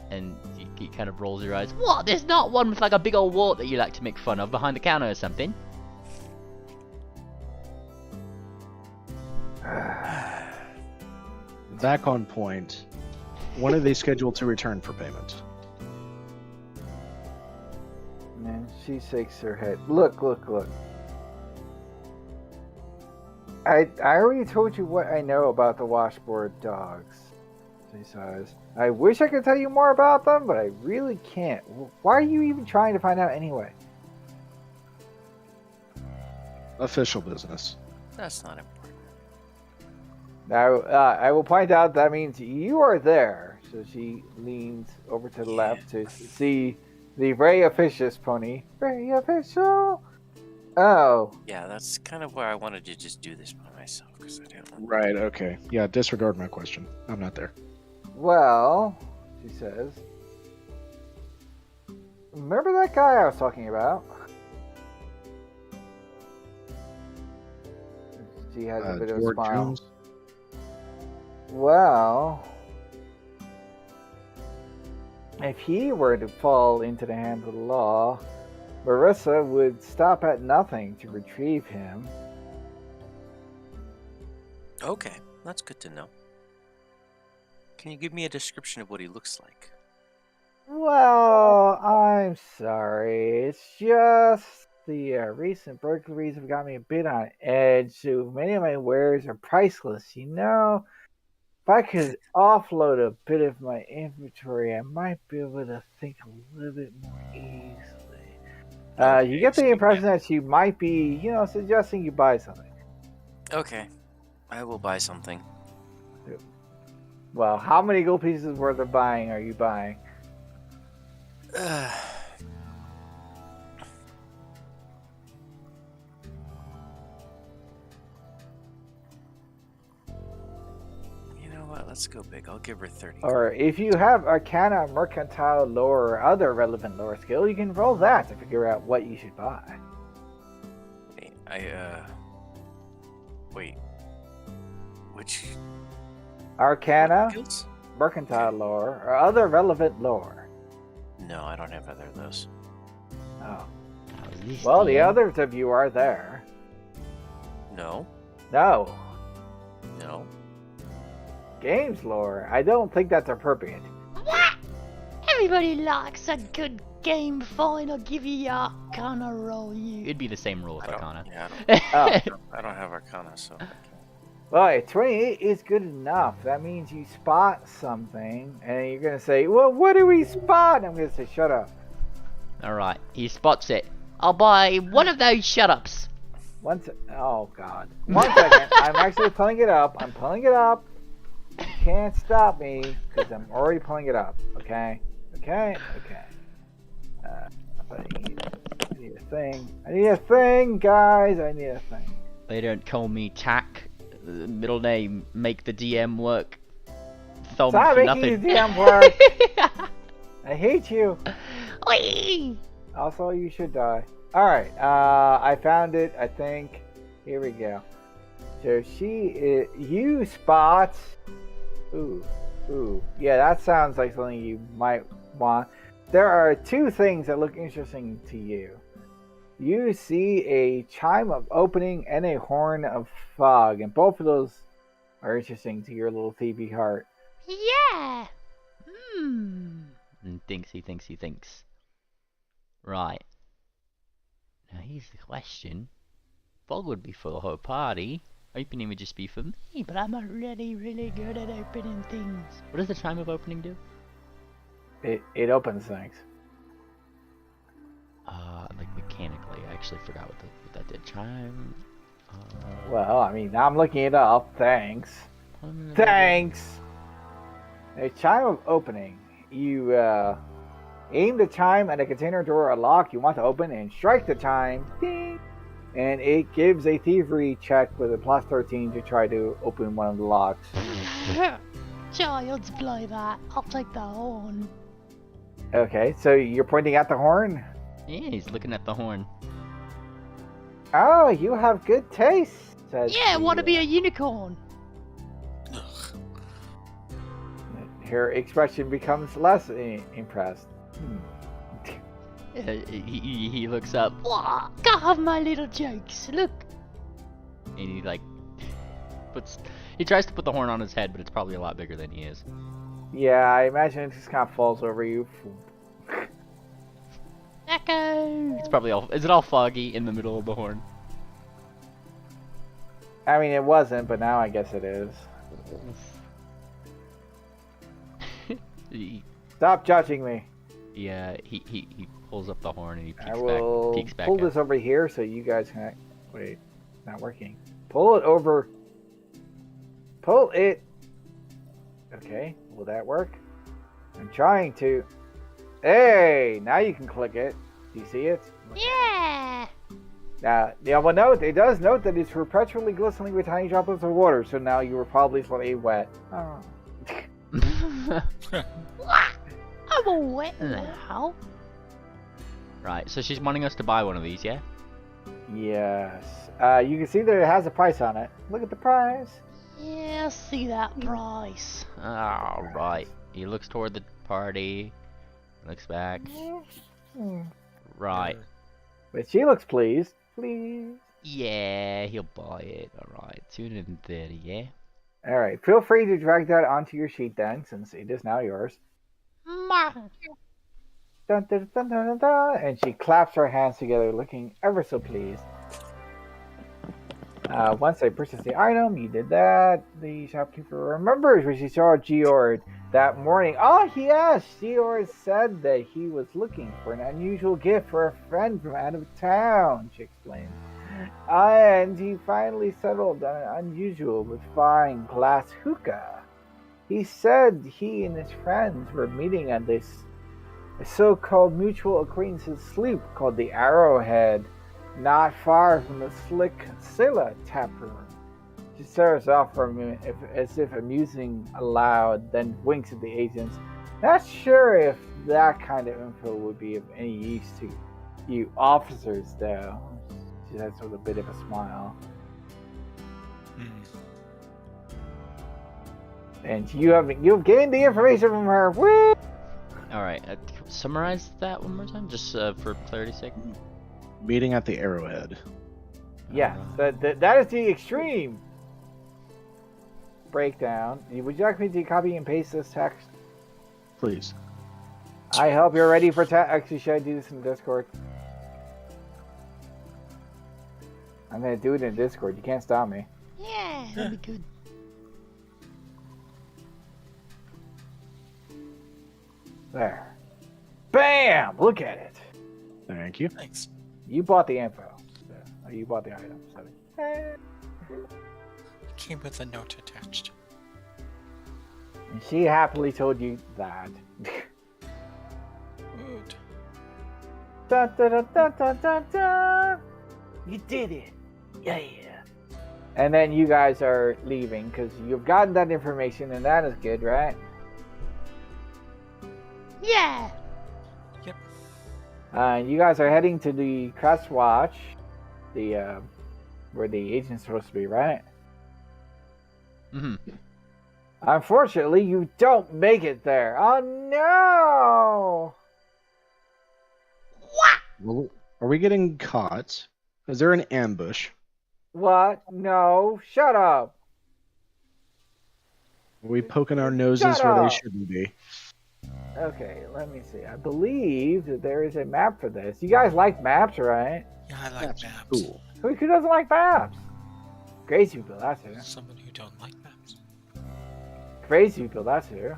and he kind of rolls your eyes. What? There's not one with like a big old wart that you like to make fun of behind the counter or something? Back on point. When are they scheduled to return for payment? And she shakes her head. Look. I already told you what I know about the washboard dogs. She says. I wish I could tell you more about them, but I really can't. Why are you even trying to find out anyway? Official business. that's not important. Now, I will point out that means you are there. So she leans over to the left to see the very officious pony. Very official. Oh. Yeah, that's kind of why I wanted to just do this by myself because I didn't want. Right, okay. Yeah, disregard my question. I'm not there. Well, she says. Remember that guy I was talking about? She has a bit of a George smile. Jones? Well, if he were to fall into the hands of the law, Marissa would stop at nothing to retrieve him. Okay, that's good to know. Can you give me a description of what he looks like? Well, I'm sorry. It's just the recent burglaries have got me a bit on edge, so many of my wares are priceless, you know? If I could offload a bit of my inventory, I might be able to think a little bit more easily. You get the impression that she might be, suggesting you buy something. Okay, I will buy something. Well, how many gold pieces worth of buying are you buying? Let's go big. I'll give her 30. Or if you have Arcana, Mercantile lore, or other relevant lore skill, you can roll that to figure out what you should buy. Wait. Which? Arcana, Skills? Mercantile lore, or other relevant lore. No, I don't have either of those. Oh. Well, the others of you are there. No. No. No. Games lore. I don't think that's appropriate. What? Everybody likes a good game, fine, I'll give you your Arcana roll, you. It'd be the same rule with Arcana. Yeah, Oh. I don't have Arcana, so. Well, a 28 is good enough. That means you spot something, and you're going to say, well, what do we spot? And I'm going to say, shut up. Alright, he spots it. I'll buy one of those shut-ups. Oh, God. 1 second. I'm actually pulling it up. I'm pulling it up. You can't stop me, because I'm already pulling it up. Okay? Okay? Okay. But I need a thing. I need a thing, guys. I need a thing. They don't call me Tack. The middle name make the DM work. Thumb Stop for making nothing. the DM work. I hate you. Whee! Also, you should die. Alright, I found it, I think. Here we go. So you spot... Ooh. Yeah, that sounds like something you might want. There are 2 things that look interesting to you. You see a chime of opening and a horn of fog, and both of those are interesting to your little thievy heart. Yeah. And he thinks. Right. Now here's the question. Fog would be for the whole party. Opening would just be for me. But I'm really, really good at opening things. What does the chime of opening do? It opens things. Like mechanically, I actually forgot what that did. Chime. Well, I mean, now I'm looking it up. Thanks. Thanks! A chime of opening. You aim the chime at a container door or lock you want to open and strike the chime. Ding! And it gives a thievery check with a plus 13 to try to open one of the locks. Child's play that. I'll take the horn. Okay, so you're pointing at the horn? Yeah, he's looking at the horn. Oh, you have good taste. Says Yeah, the, want to be a unicorn. Her expression becomes less impressed. He looks up Wah, can't have my little jokes. Look. and he like he tries to put the horn on his head, but it's probably a lot bigger than he is. Yeah, I imagine it just kind of falls over you. Echo. It's probably is it all foggy in the middle of the horn? I mean, it wasn't, but now I guess it is. Stop judging me. Yeah, he pulls up the horn and he I will peeks back pull up. this over here so you guys can... Wait, not working. Pull it over. Pull it. Okay, will that work? I'm trying to. Hey, now you can click it. Do you see it? Yeah. Now, well, note, it does note that it's perpetually glistening with tiny droplets of water, so now you were probably slightly wet. Oh. I'm all wet now. Right, so she's wanting us to buy one of these, yeah? Yes. You can see that it has a price on it. Look at the price. Yeah, I see that price. Alright. He looks toward the party. Looks back. Right. But she looks pleased. Please. Yeah, he'll buy it. Alright, 230, yeah? Alright, feel free to drag that onto your sheet then, since it is now yours. Martin. Dun, dun, dun, dun, dun, dun. And she claps her hands together, looking ever so pleased. Once I purchased the item, you did that. The shopkeeper remembers when she saw Geord that morning. Oh, yes! Geord said that he was looking for an unusual gift for a friend from out of town, she explained. And he finally settled on an unusual but fine glass hookah. He said he and his friends were meeting on this so-called mutual acquaintance's sloop called the Arrowhead, not far from the Slick Scylla tap room. She stares off for a minute as if amusing aloud, then winks at the agents. Not sure if that kind of info would be of any use to you officers, though. She says with a bit of a smile. And you've gained the information from her. Woo! Alright, summarize that one more time, just for clarity's sake. Meeting at the Arrowhead. Yes, that is the extreme breakdown. Would you like me to copy and paste this text? Please. I hope you're ready for actually, should I do this in Discord? I'm gonna do it in Discord. You can't stop me. Yeah, that'd be good. There. Bam! Look at it. Thank you. Thanks. You bought the info. So, or you bought the item. So. It came with a note attached. And she happily told you that. Good. Dun, dun, dun, dun, dun, dun, dun. You did it. Yeah. And then you guys are leaving because you've gotten that information, and that is good, right? Yeah. Yep. You guys are heading to the Crest Watch, the where the agent's supposed to be, right? Mm-hmm. Unfortunately, you don't make it there. Oh no! Well, are we getting caught? Is there an ambush? What? No! Shut up! Are we poking our noses Shut where they up! shouldn't be? Okay, let me see. I believe that there is a map for this. You guys like maps, right? Yeah, I like That's maps. cool. Who doesn't like maps? Crazy people, that's who. Someone who don't like maps. Crazy people, that's who.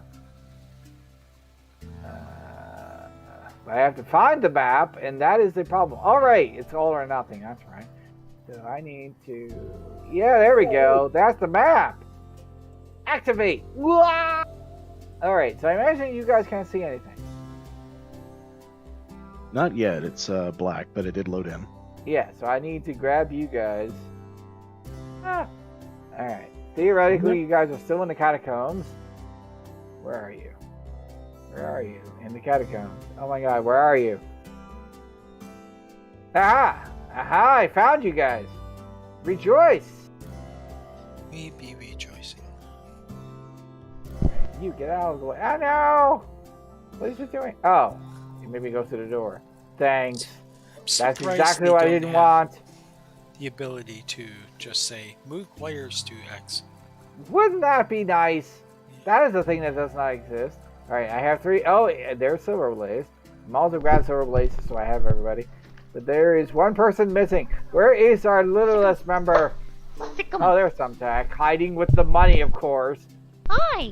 I have to find the map, and that is the problem. All right, it's all or nothing. That's right. So I need to. Yeah, there we go. That's the map. Activate. Wah! All right. So I imagine you guys can't see anything. Not yet. It's black, but it did load in. Yeah. So I need to grab you guys. All right. Theoretically, you guys are still in the catacombs. Where are you? Where are you? In the catacombs. Oh my god, where are you? Aha! Aha, I found you guys. Rejoice! We be rejoicing. You get out of the way. Oh no! What is it doing? Oh, you made me go through the door. Thanks. That's Surprised exactly they what I don't didn't have want. The ability to just say, move players to X. Wouldn't that be nice? That is the thing that does not exist. Alright, I have 3. Oh, there's Silver Blaze. I'm also grab Silver Blaze so I have everybody. But there is one person missing. Where is our littlest member? Sick 'em. Oh, there's Thumbtack. Hiding with the money, of course. Hi.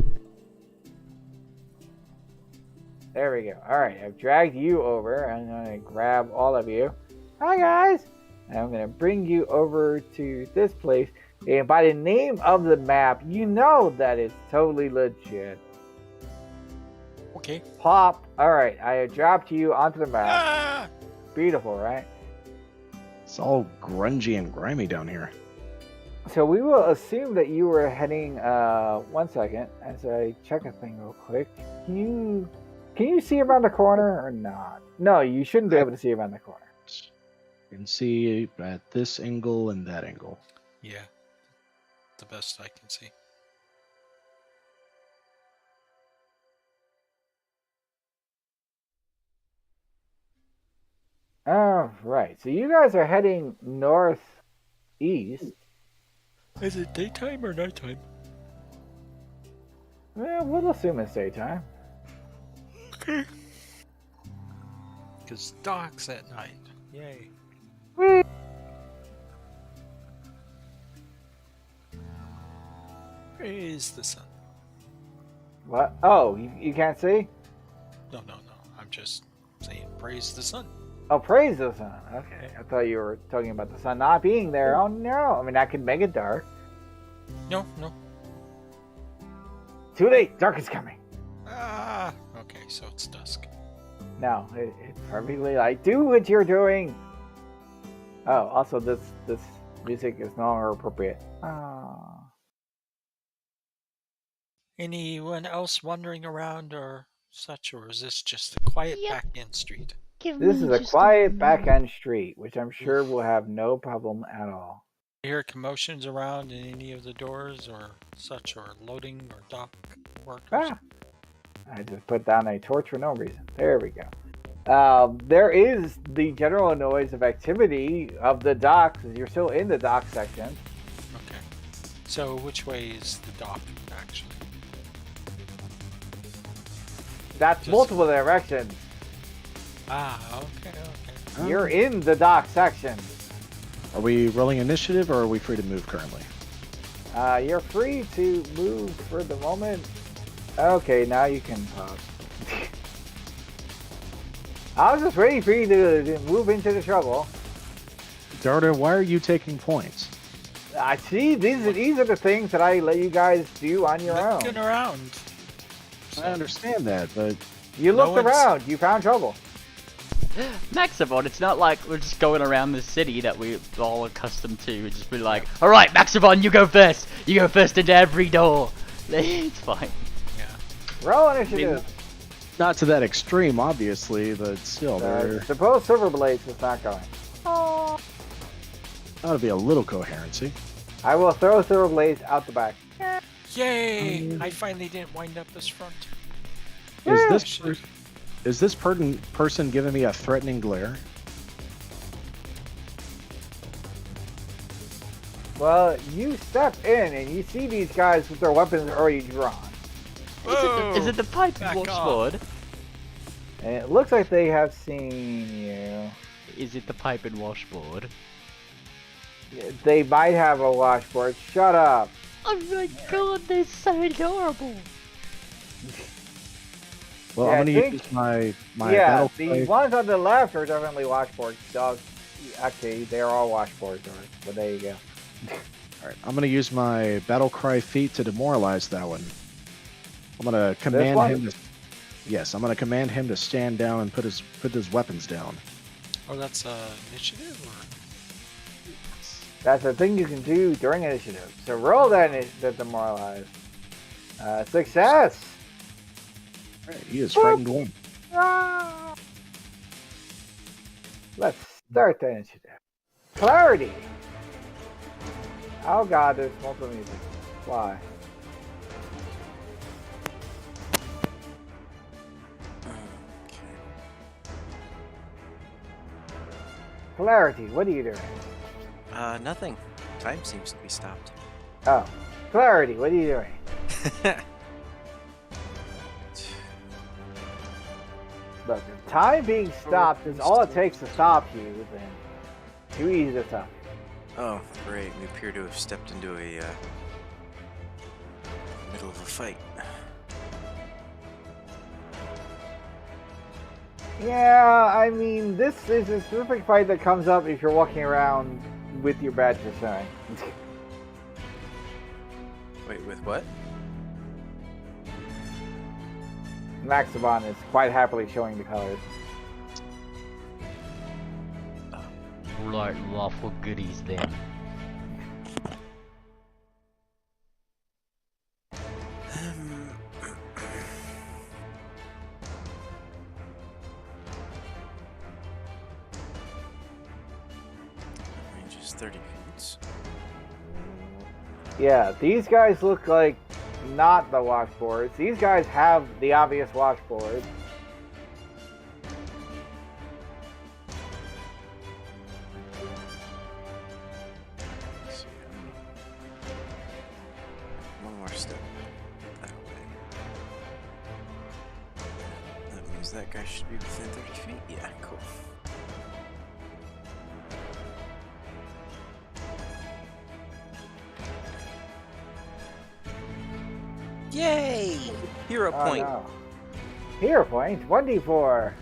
There we go. Alright, I've dragged you over. I'm going to grab all of you. Hi, guys. And I'm going to bring you over to this place. And by the name of the map, you know that it's totally legit. Okay. Pop. Alright, I have dropped you onto the map. Ah! Beautiful, right? It's all grungy and grimy down here. So we will assume that you were heading, 1 second, as I check a thing real quick. Can you see around the corner or not? No, you shouldn't be able to see around the corner. You can see at this angle and that angle. Yeah. The best I can see. Alright, so you guys are heading northeast. Is it daytime or nighttime? Well, we'll assume it's daytime. Okay. Because docks at night. Yay. Whee! Praise the sun. What? Oh, you can't see? No. I'm just saying praise the sun. Oh, praise the sun. Okay, I thought you were talking about the sun not being there. Oh no! I mean, that could make it dark. No. Too late. Dark is coming. Ah. Okay, so it's dusk. No, it's perfectly light. Do what you're doing. Oh, also this music is no longer appropriate. Oh. Anyone else wandering around or such, or is this just a quiet Yep. back-end street? Give This me is a just quiet moment. back-end street, which I'm sure will have no problem at all. You hear commotions around in any of the doors or such, or loading or dock workers? Ah, I just put down a torch for no reason. There we go. There is the general noise of activity of the docks. You're still in the dock section. Okay. So which way is the dock, actually? That's Just- multiple directions. Okay. You're in the dock section. Are we rolling initiative or are we free to move currently? You're free to move for the moment. Okay, now you can pause. I was just waiting for you to move into the trouble. Darda, why are you taking points? I see. These are the things that I let you guys do on your own. Looking around. I understand that, but You No looked one's- around. You found trouble. Maximon, it's not like we're just going around the city that we're all accustomed to. We'd just be like, alright, Maximon, you go first. You go first into every door. It's fine. Yeah. Roll initiative. not to that extreme, obviously, but still, there Suppose Silver Blades is not going. ought to be a little coherency. I will throw Silver Blades out the back. Yay! I finally didn't wind up this front. Is this person giving me a threatening glare? Well, you step in and you see these guys with their weapons already drawn. Is it the pipe Back washboard? And it looks like they have seen you. Is it the pipe and washboard? They might have a washboard. Shut up. Oh my god, they're so adorable. Well, Yeah, I'm I gonna think- use my Yeah, battle the cry. ones on the left are definitely washboards. Actually, they're all washboards. But there you go. All right, I'm gonna use my battle cry feat to demoralize that one. I'm gonna command one? him to. Yes, I'm gonna command him to stand down and put his weapons down. Oh, that's initiative or? That's a thing you can do during initiative. So roll that demoralize. Success. All right, he is frightened one. Ah! Let's start the initiative. Clarity. Oh god, there's multiple music. Why? Clarity, what are you doing? Nothing. Time seems to be stopped. Oh. Clarity, what are you doing? Look, the time being stopped is all it takes to stop you, then too easy to stop. Oh, great. We appear to have stepped into a middle of a fight. Yeah, I mean, this is a specific fight that comes up if you're walking around with your badge or something. Wait, with what? Maximon is quite happily showing the colors. Right, lawful goodies then. Range is 30 feet. Yeah, these guys look like not the washboards. These guys have the obvious washboard. Let's see, one more step that way. That means that guy should be within 30 feet. Yeah, cool. Yay! Hero Oh, point. no. Hero point, 1d4.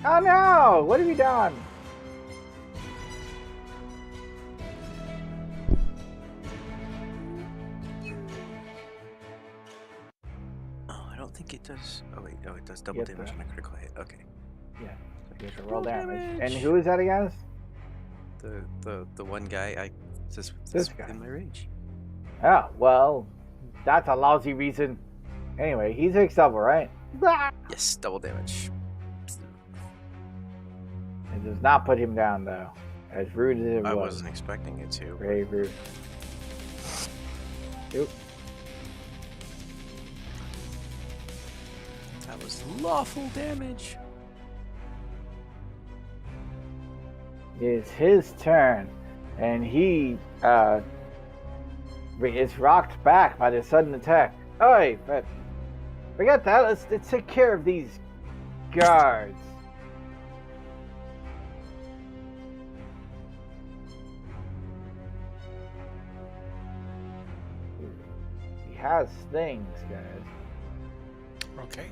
Oh no! What have you done? Oh, I don't think it does. Oh wait, no, it does double Yep, damage on a critical hit. Okay. Yeah, you have to roll damage. And who is that against? The one guy I This this guy. within my range. Oh, well, that's a lousy reason. Anyway, he takes double, right? Yes, double damage. It does not put him down, though. As rude as it I was. wasn't expecting it to. Very rude. Oop. That was lawful damage. It's his turn, and he is rocked back by the sudden attack. Oi, but Forget that. Let's take care of these guards. He has things, guys. Okay,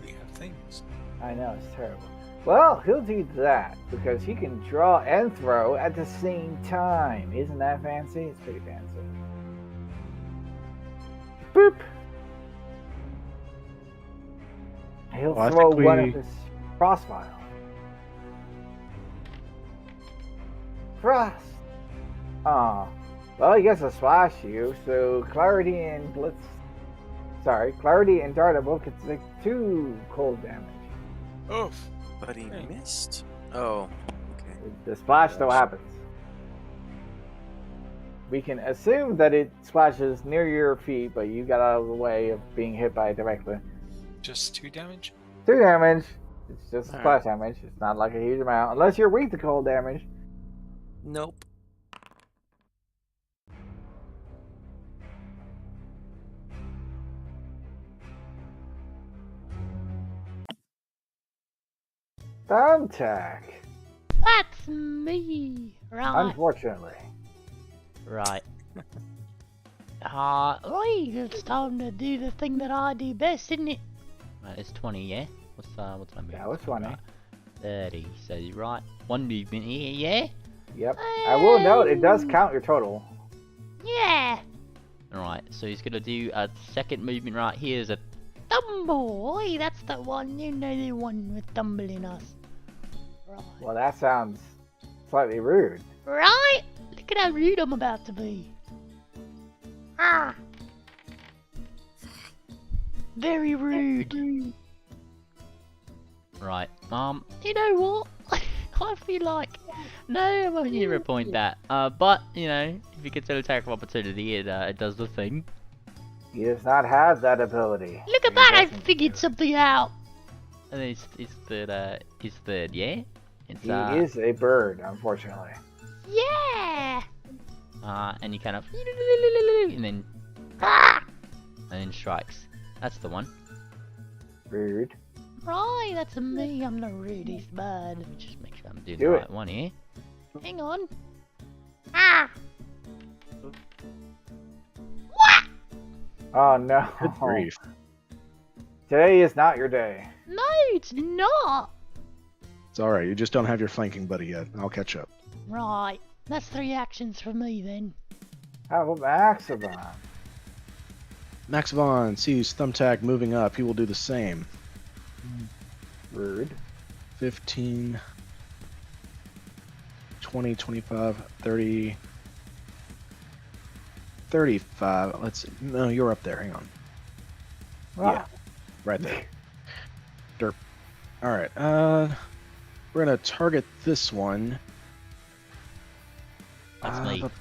we have things. I know, it's terrible. Well, he'll do that because he can draw and throw at the same time. Isn't that fancy? It's pretty fancy. Boop! He'll Well, I throw think one we- of his crossfire. Frost! Aw. Well, he gets to splash you, so Clarity and Blitz. Sorry, Clarity and Darda both get to take 2 cold damage. Oof. But he Hey. missed. Oh, okay. The splash still happens. We can assume that it splashes near your feet, but you got out of the way of being hit by it directly. Just 2 damage? 2 damage. It's just Alright. splash damage. It's not like a huge amount, unless you're weak to cold damage. Nope. Thumbtack. That's me. Right. Unfortunately. Right. Right, it's time to do the thing that I do best, isn't it? It's 20, yeah? What's that movement? Yeah, what's 20? 30. So you're right. 1 movement here, yeah? Yep. I will note it does count your total. Yeah. Alright, so he's gonna do a second movement right here as a Tumble. Oi, that's the one. You know the one with tumbling us. Right. Well, that sounds slightly rude. Right? Look at how rude I'm about to be. Ah. Very rude. right. You know what? I feel like No, I won't give a point that. But you know, if you consider attack of opportunity, it does the thing. He does not have that ability. look at He that. I doesn't figured do. something out. And then it's third. It's third, yeah. It's He is a bird, unfortunately. Yeah. and you kind of and then Ah. strikes. That's the one. Rude. Right, that's me. I'm the rudest bird. Let me just make sure I'm doing Do the it. right one here. Hang on. Ah. Oh no. Good grief. Today is not your day. No, it's not. It's alright, you just don't have your flanking buddy yet. I'll catch up. Right. That's 3 actions for me then. How about Maximon? Maxivon sees Thumbtack moving up. He will do the same. Rude. 15, 20, 25, 30, 35. Let's see. No, you're up there. Hang on. Yeah. Right there. Derp. Alright, we're gonna target this one. That's me. but-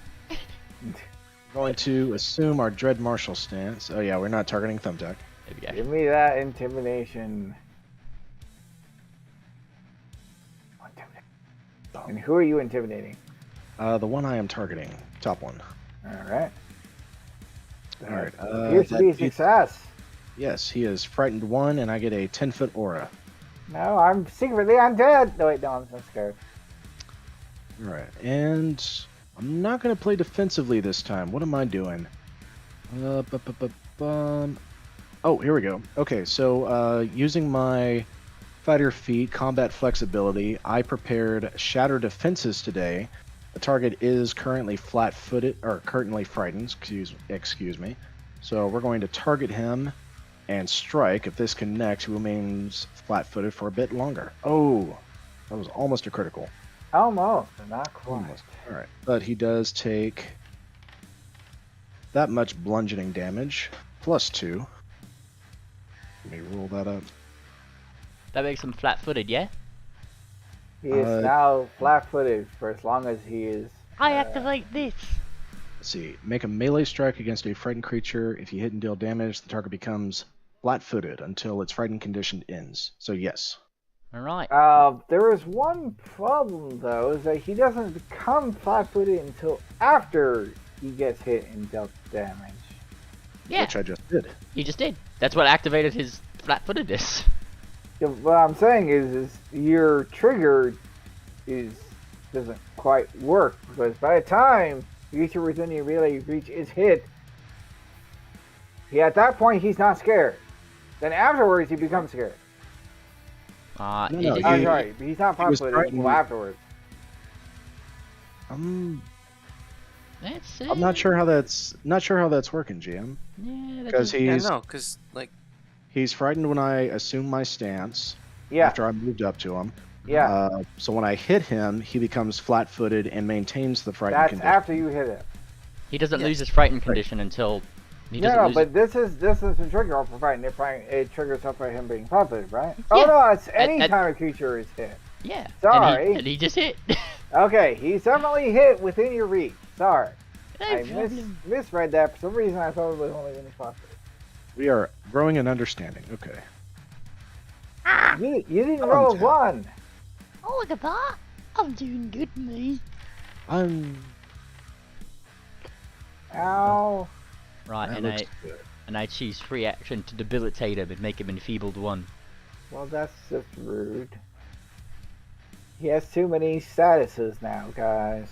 Going to assume our Dread Marshal stance. Oh yeah, we're not targeting Thumbtack. There we go. Give me that intimidation. And who are you intimidating? The one I am targeting. Top one. Alright. Alright. Appears to be a that- success. Yes, he is frightened 1, and I get a 10-foot aura. No, I'm secretly undead. No, wait, no, I'm scared. Alright, and I'm not going to play defensively this time. What am I doing? Oh, here we go. Okay, so using my fighter feat, combat flexibility, I prepared Shatter Defenses today. The target is currently flat-footed, or currently frightened, excuse me. So we're going to target him and strike. If this connects, he remains flat-footed for a bit longer. Oh, that was almost a critical. Almost, but not quite. Almost. Alright, but he does take that much bludgeoning damage, plus 2. Let me roll that up. That makes him flat-footed, yeah. He is now flat-footed for as long as he is. I activate this. Let's see. Make a melee strike against a frightened creature. If you hit and deal damage, the target becomes flat-footed until its frightened condition ends. So yes. All right. There is one problem though, is that he doesn't become flat-footed until after he gets hit and dealt damage. Yeah. Which I just did. You just did. That's what activated his flat-footedness. Yeah, what I'm saying is your trigger doesn't quite work because by the time the creature within your melee reach is hit, at that point he's not scared. Then afterwards he becomes scared. No, I'm sorry, he's not flat-footed until afterwards. Let's I'm not sure how that's working, GM. Yeah, Because because like he's frightened when I assume my stance. Yeah. After I moved up to him. Yeah. So when I hit him, he becomes flat-footed and maintains the frightened That's condition. after you hit him. He doesn't lose his frightened condition until he doesn't No, lose but this is the trigger for fighting. It triggers up by him being flat-footed, right? Yeah. Oh no, it's any time a creature is hit. Yeah. Sorry. And he just hit. Okay, he's definitely hit within your reach. Sorry. No I problem. misread that. For some reason, I thought it was only when he's flat-footed. We are growing in understanding. Okay. You didn't roll a 1. Oh, look at that. I'm doing good, me. Ow. Right, and I choose free action to debilitate him and make him enfeebled 1. Well, that's just rude. He has too many statuses now, guys.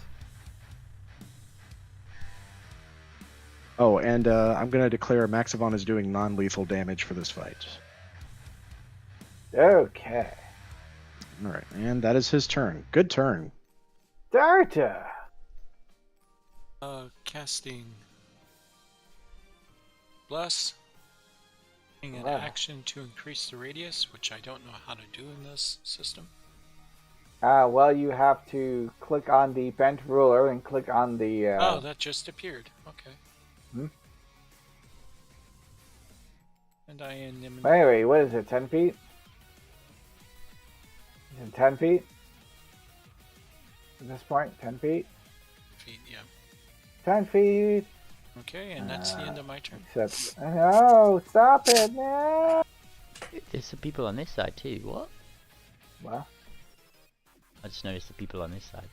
Oh, and I'm going to declare Maxivon is doing non-lethal damage for this fight. Okay. All right, and that is his turn. Good turn. Darta. Casting Bless. Taking an Wow. action to increase the radius, which I don't know how to do in this system. Well, you have to click on the bent ruler and click on the. Oh, that just appeared. Okay. Hmm? And I am. Anyway, what is it? 10 feet? Is it 10 feet? At this point, 10 feet? Feet, yeah. 10 feet. Okay, and that's the end of my turn. Except, no, stop it, no. There's some people on this side too. What? Well, I just noticed the people on this side.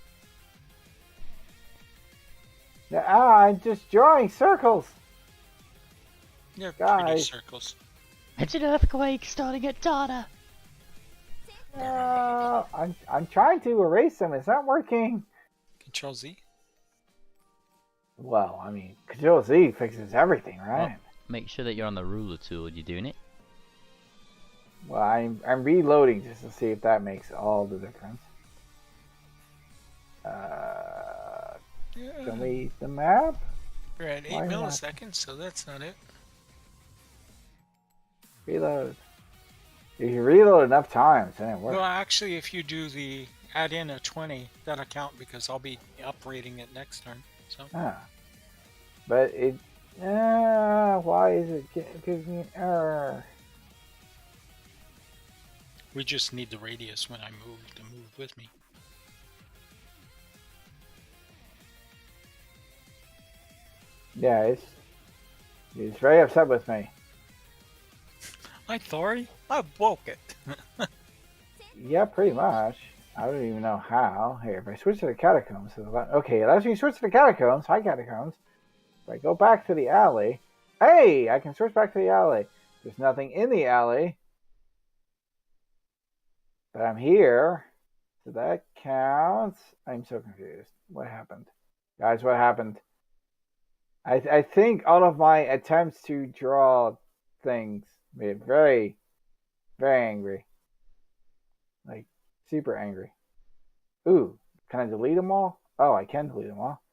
I'm just drawing circles. Yeah, pretty Guys. circles. It's an earthquake starting at Dada. I'm trying to erase them. It's not working. Control Z. Well, I mean, Control Z fixes everything, right? Make sure that you're on the ruler tool. You doing it? Well, I'm reloading just to see if that makes all the difference. Show me the map. We're at 8 Why not? milliseconds, so that's not it. Reload. If you reload enough times, then it works. Well, actually, if you do the add in a 20, that'll count because I'll be uprating it next turn. So. But it. Why is it gives me an error? We just need the radius when I move to move with me. Yeah, it's very upset with me. I'm sorry, I broke it. Yeah, pretty much. I don't even know how. Here, if I switch to the catacombs, okay, it lets me switch to the catacombs. Hi, catacombs. If I go back to the alley, hey, I can switch back to the alley. There's nothing in the alley, but I'm here, so that counts. I'm so confused. What happened, guys? What happened? I think all of my attempts to draw things made it very, very angry. Like, super angry. Ooh, can I delete them all? Oh, I can delete them all.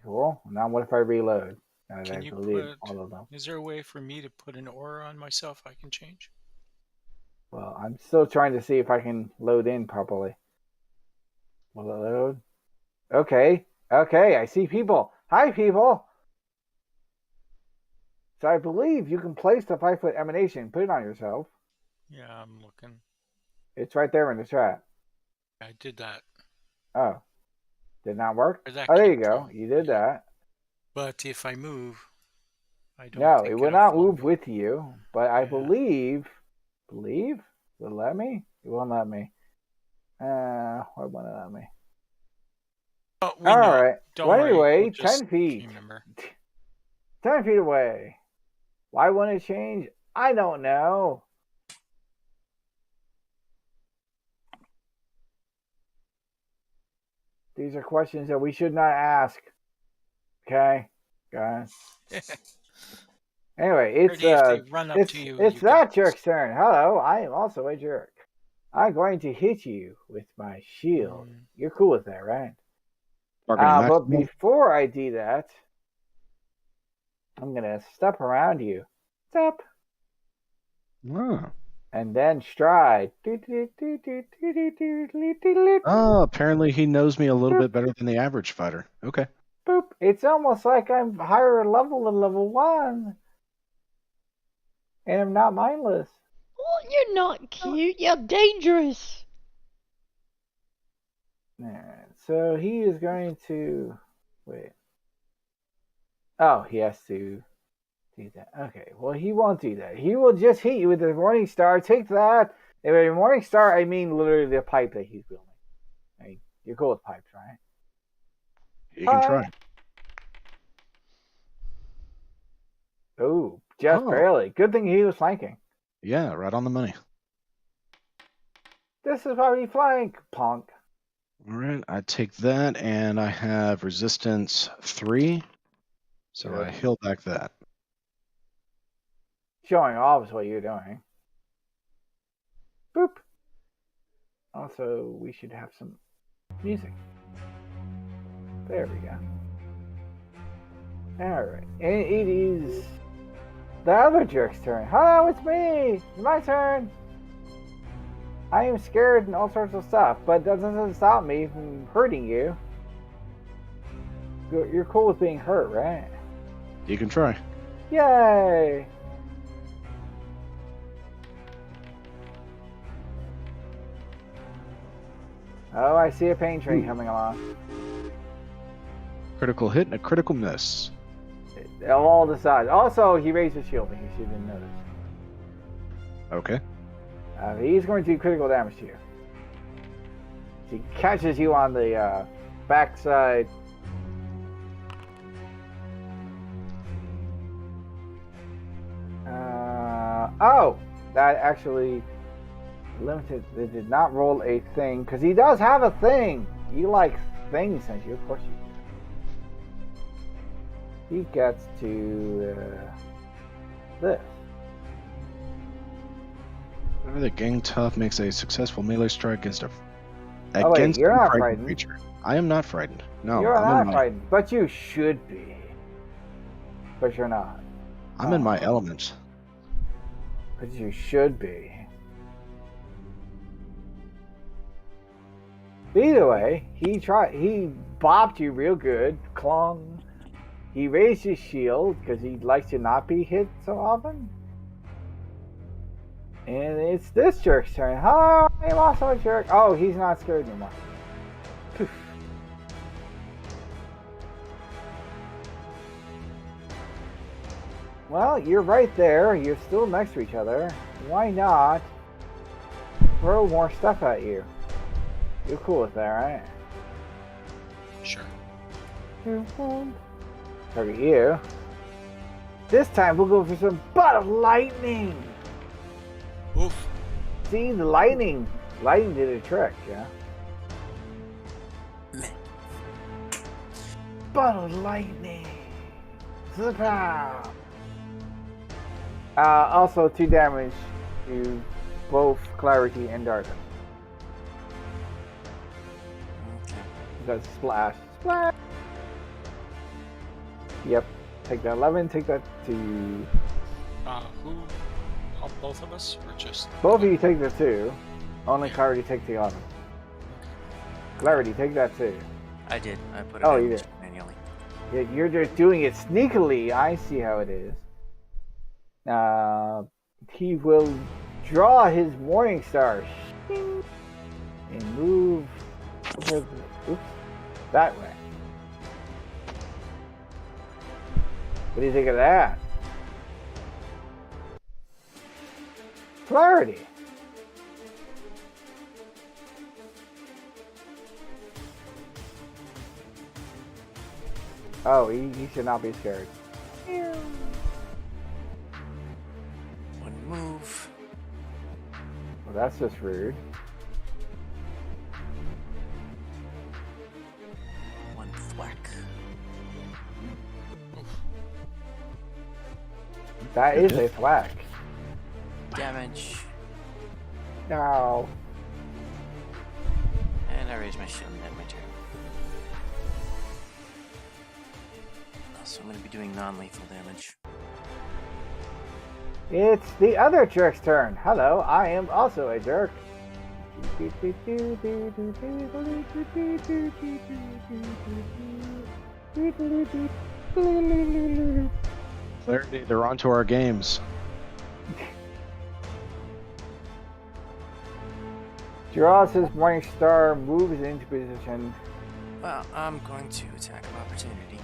Cool. Now what if I reload? Now that Can I've you deleted put? all of them. Is there a way for me to put an aura on myself I can change? Well, I'm still trying to see if I can load in properly. Will it load? Okay. Okay, I see people. Hi, people. So I believe you can place the 5-foot emanation. Put it on yourself. Yeah, I'm looking. It's right there in the chat. I did that. Oh. Did not work? Where'd that Oh, there you came go. from? You did that. But if I move, I don't. No, think it will it'll not follow move me. with you. But I Yeah. believe? Will it let me? It won't let me. Why won't it let me? Oh, we All know. right. Don't Well, worry. anyway, We'll just 10 feet. remember. 10 feet away. Why won't it change? I don't know. These are questions that we should not ask. Okay, guys. Anyway, Pretty if they run up to you, it's you that can- jerk's turn. Hello, I am also a jerk. I'm going to hit you with my shield. You're cool with that, right? Targeting But maximal. before I do that, I'm gonna step around you. Step. Ah. And then stride. Oh, apparently he knows me a little bit better than the average fighter. Okay. Boop. It's almost like I'm higher level than level 1. And I'm not mindless. Oh, you're not cute. You're dangerous. So he is going to... Wait. Oh, he has to do that. Okay, well, he won't do that. He will just hit you with the Morning Star. Take that. And by Morning Star, I mean literally the pipe that he's wielding. I mean, you're cool with pipes, right? You can try. Oh, just barely. Good thing he was flanking. Yeah, right on the money. This is why we flank, punk. All right, I take that, and I have resistance 3, so Good. I heal back that. Showing off is what you're doing. Boop. Also, we should have some music. There we go. Alright, and it is the other jerk's turn. Hello, it's me! It's my turn! I am scared and all sorts of stuff, but that doesn't stop me from hurting you. You're cool with being hurt, right? You can try. Yay! Oh, I see a pain train coming along. Critical hit and a critical miss. All the sides. Also, he raised his shield in case you didn't notice. Okay. He's going to do critical damage to you. He catches you on the backside. Oh! That actually limited. They did not roll a thing, because he does have a thing! You like things, don't you? Of course you do. He gets to this. Whenever the gang tough makes a successful melee strike against Oh, wait, you're a not frightened frightened. creature. I am not frightened. No, You're I'm not in my, frightened, but you should be. But you're not. I'm in my element. But you should be. Either way, he bopped you real good. Clong. He raised his shield because he likes to not be hit so often. And it's this jerk's turn. Oh, I'm also a jerk. Oh, he's not scared anymore. Poof. Well, you're right there. You're still next to each other. Why not throw more stuff at you? You're cool with that, right? Sure. Target you. This time we'll go for some butt of lightning. Oof. See, the lightning did a trick, yeah? Butt of lightning. Zip-pow. Also 2 damage to both Clarity and Darden. That's splash. Splash! Yep. Take that 11, take that to... Who? All, both of us? Or just... Both of you take the 2. Only Clarity takes the 11. Clarity, take that 2. I did. I put it Oh, in you did. manually. Yeah, you're just doing it sneakily. I see how it is. He will draw his Morning Star and move over that way. What do you think of that? Clarity. Oh, he should not be scared. One move. Well, that's just rude. Whack. That is a thwack. Damage. No. And I raise my shield and end my turn. So I'm going to be doing non-lethal damage. It's the other jerk's turn. Hello, I am also a jerk. Clarity, they're on to our games. Draws his Morning Star, moves into position. Well, I'm going to attack of opportunity.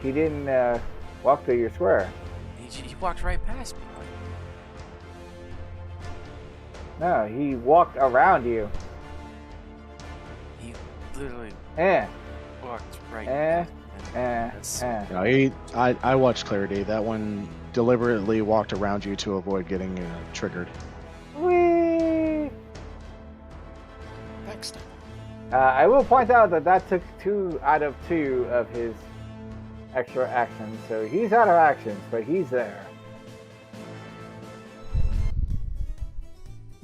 He didn't walk through your square. He walked right past me. No, he walked around you. He literally walked right past me. No, I watched Clarity. That one deliberately walked around you to avoid getting triggered. Whee! Next. I will point out that took 2 out of 2 of his extra actions, so he's out of actions, but he's there.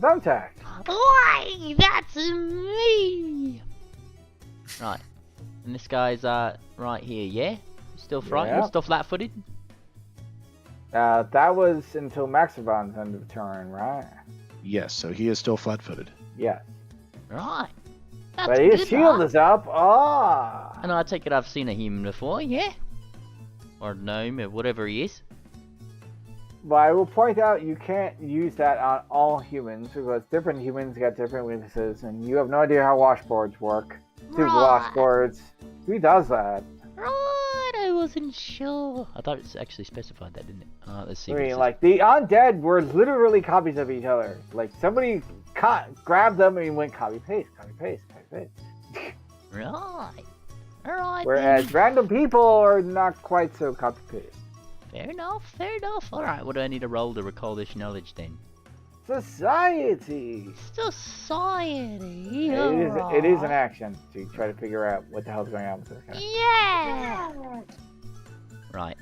Thumbtack. Why, that's me! Right. And this guy's right here, yeah? Still frightened? Yeah. Still flat-footed? That was until Maxivon's end of turn, right? Yes, so he is still flat-footed. Yes. Right. That's But his good, shield right? is up. Ah! And I take it I've seen a human before, yeah? Or gnome, or whatever he is. But I will point out you can't use that on all humans because different humans got different weaknesses, and you have no idea how washboards work. Super Right. washboards. Who does that? Right, I wasn't sure. I thought it actually specified that, didn't it? Let's see. I what it mean, says. like, the undead were literally copies of each other. Like, somebody grabbed them and went copy-paste, copy-paste, copy-paste. Right. Alright. Whereas random people are not quite so copy-paste. Fair enough, fair enough. Alright, what do I need to roll to recall this knowledge then? Society! Society. It is an action to try to figure out what the hell's going on with this guy. Yeah. Right.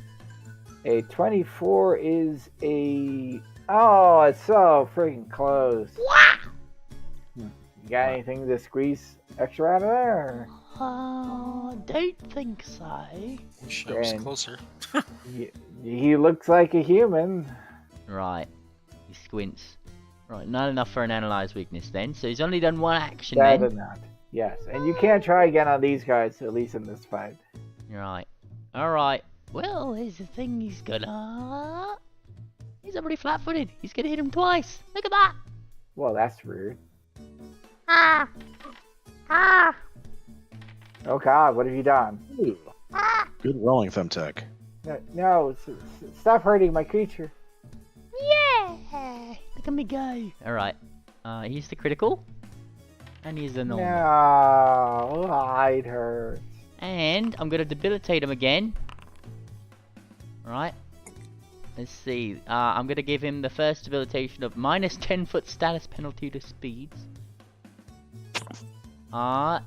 A 24 is a... Oh, it's so freaking close. What? You got anything to squeeze extra out of there? Don't think so. Wish I was And- closer. He looks like a human. Right. He squints. Right, not enough for an analyzed weakness then. So he's only done one action That then. is not. Yes, and you can't try again on these guys, at least in this fight. Right. Alright. Well, here's the thing he's gonna... He's already flat-footed. He's gonna hit him twice. Look at that. Well, that's rude. Ah! Ah! Oh god, what have you done? Ah! Good rolling, Thumbtack. No, stop hurting my creature. Yeah! Look at me go. Alright. He's the critical. And he's the normal. No, hide hurts. And I'm gonna debilitate him again. Right. Let's see. I'm gonna give him the first debilitation of minus 10-foot status penalty to speeds.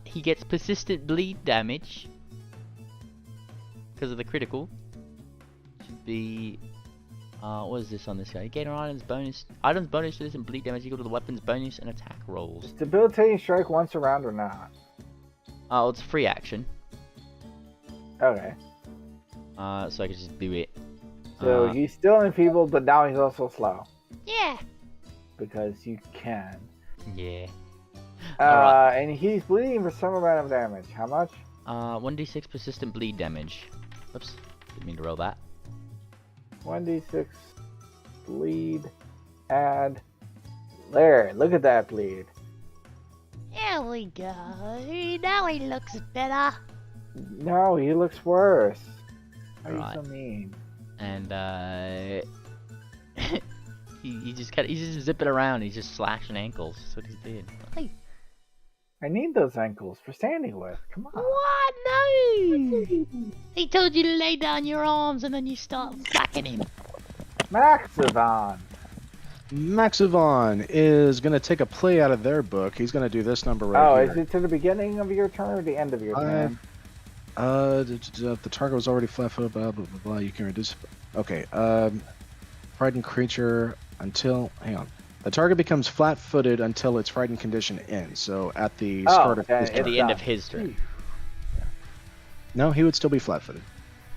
He gets persistent bleed damage because of the critical. Should be what is this on this guy? Gain items bonus to this and bleed damage equal to the weapon's bonus and attack rolls. Is debilitating strike once around or not? Oh, it's a free action. Okay. So I can just do it. So he's still enfeebled, but now he's also slow. Yeah! Because you can. Yeah. And he's bleeding for some amount of damage. How much? 1d6 persistent bleed damage. Oops, didn't mean to roll that. 1d6 bleed. Add. There, look at that bleed. Here we go. Now he looks better. No, he looks worse. Why are Right. you so mean? And he's just zipping around. He's just slashing ankles. That's what he's doing. Hey. I need those ankles for standing with. Come on. What? No! He told you to lay down your arms and then you start whacking him. Maxivon. Maxivon is going to take a play out of their book. He's going to do this number right Oh, here. is it to the beginning of your turn or the end of your turn? The target was already flat-footed. Blah blah blah blah. You can reduce. Okay. Frightened creature until. Hang on. The target becomes flat-footed until its frightened condition ends. So at the start of his At turn. the end of his turn. No, he would still be flat-footed.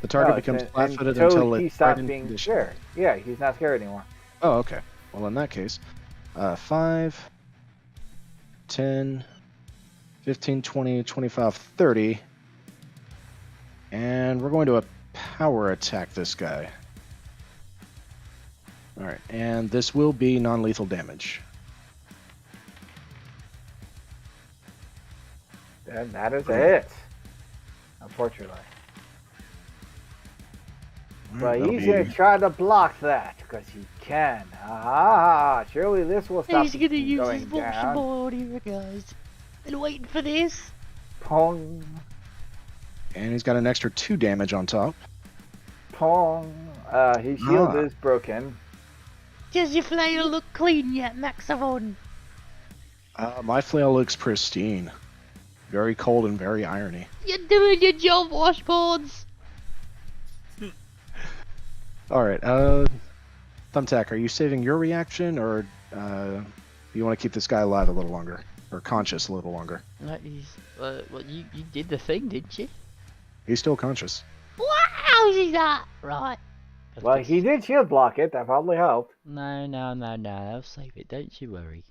The target becomes flat-footed until he its stops frightened being condition. scared. Yeah, he's not scared anymore. Oh, okay. Well, in that case, 5, 10, 15, 20, 25, 30. And we're going to power attack this guy. Alright, and this will be non-lethal damage. And that is a hit. Unfortunately. But That'll he's be- going to try to block that, because he can. Ah, surely this will stop He's him gonna from use going his bolster down. board here, guys. Been waiting for this. Pong, And he's got an extra 2 damage on top. pong. His shield Ah. is broken. Does your flail look clean yet, Maxavon? My flail looks pristine. Very cold and very irony. You're doing your job, washboards. Alright, Thumbtack, are you saving your reaction, or you want to keep this guy alive a little longer? Or conscious a little longer? Well, you did the thing, didn't you? He's still conscious. Wow, is that right? Well, he did shield block it. That probably helped. No. I'll save it. Don't you worry.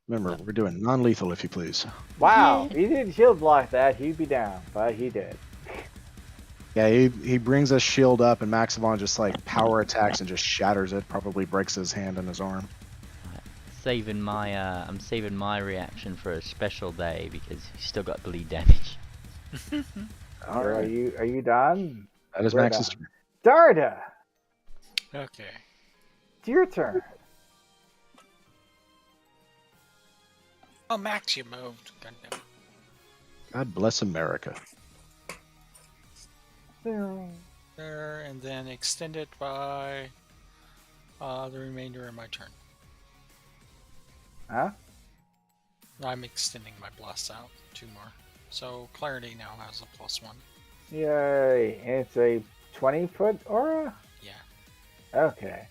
Remember, we're doing non-lethal, if you please. Wow, Yeah. he didn't shield block that. He'd be down, but he did. Yeah, he brings his shield up, and Maximon just like power attacks and just shatters it. Probably breaks his hand and his arm. Saving my I'm saving my reaction for a special day because he's still got bleed damage. All Are right, you done? that is we're Max's done. turn. Darda, Okay. it's your turn. Oh, Max, you moved. Goddamn. God bless America. There, and then extend it by the remainder of my turn. Huh? I'm extending my blasts out 2 more. So Clarity now has a +1. Yay! It's a 20-foot aura? Yeah. Okay.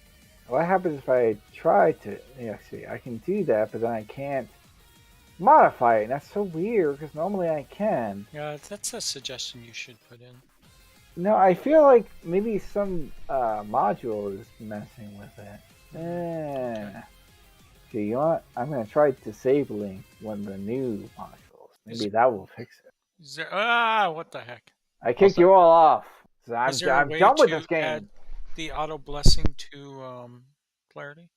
What happens if I try to... Yeah, see, I can do that, but then I can't modify it. And that's so weird, because normally I can. Yeah, that's a suggestion you should put in. No, I feel like maybe some module is messing with it. Okay, you know what? I'm going to try disabling one of the new modules. Maybe that will fix it. Is there, what the heck? I kicked you all off. So Is there a I'm way done with to this game. add the auto blessing to Clarity?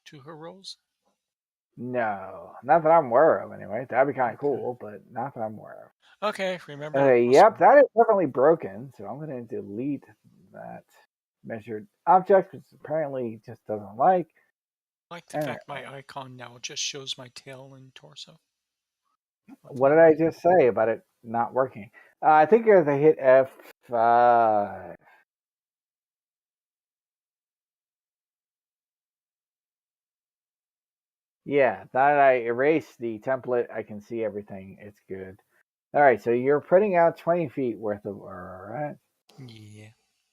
To her rolls? No, not that I'm aware of anyway. That'd be kind of cool, but not that I'm aware of. Okay, remember. Okay, yep, that is definitely broken. So I'm going to delete that measured object, which apparently just doesn't like. I like the fact my icon now just shows my tail and torso. What did I just say about it not working? I think you have to hit F5. Yeah, that I erased the template. I can see everything. It's good. All right, so you're putting out 20 feet worth of aura, right? Yeah.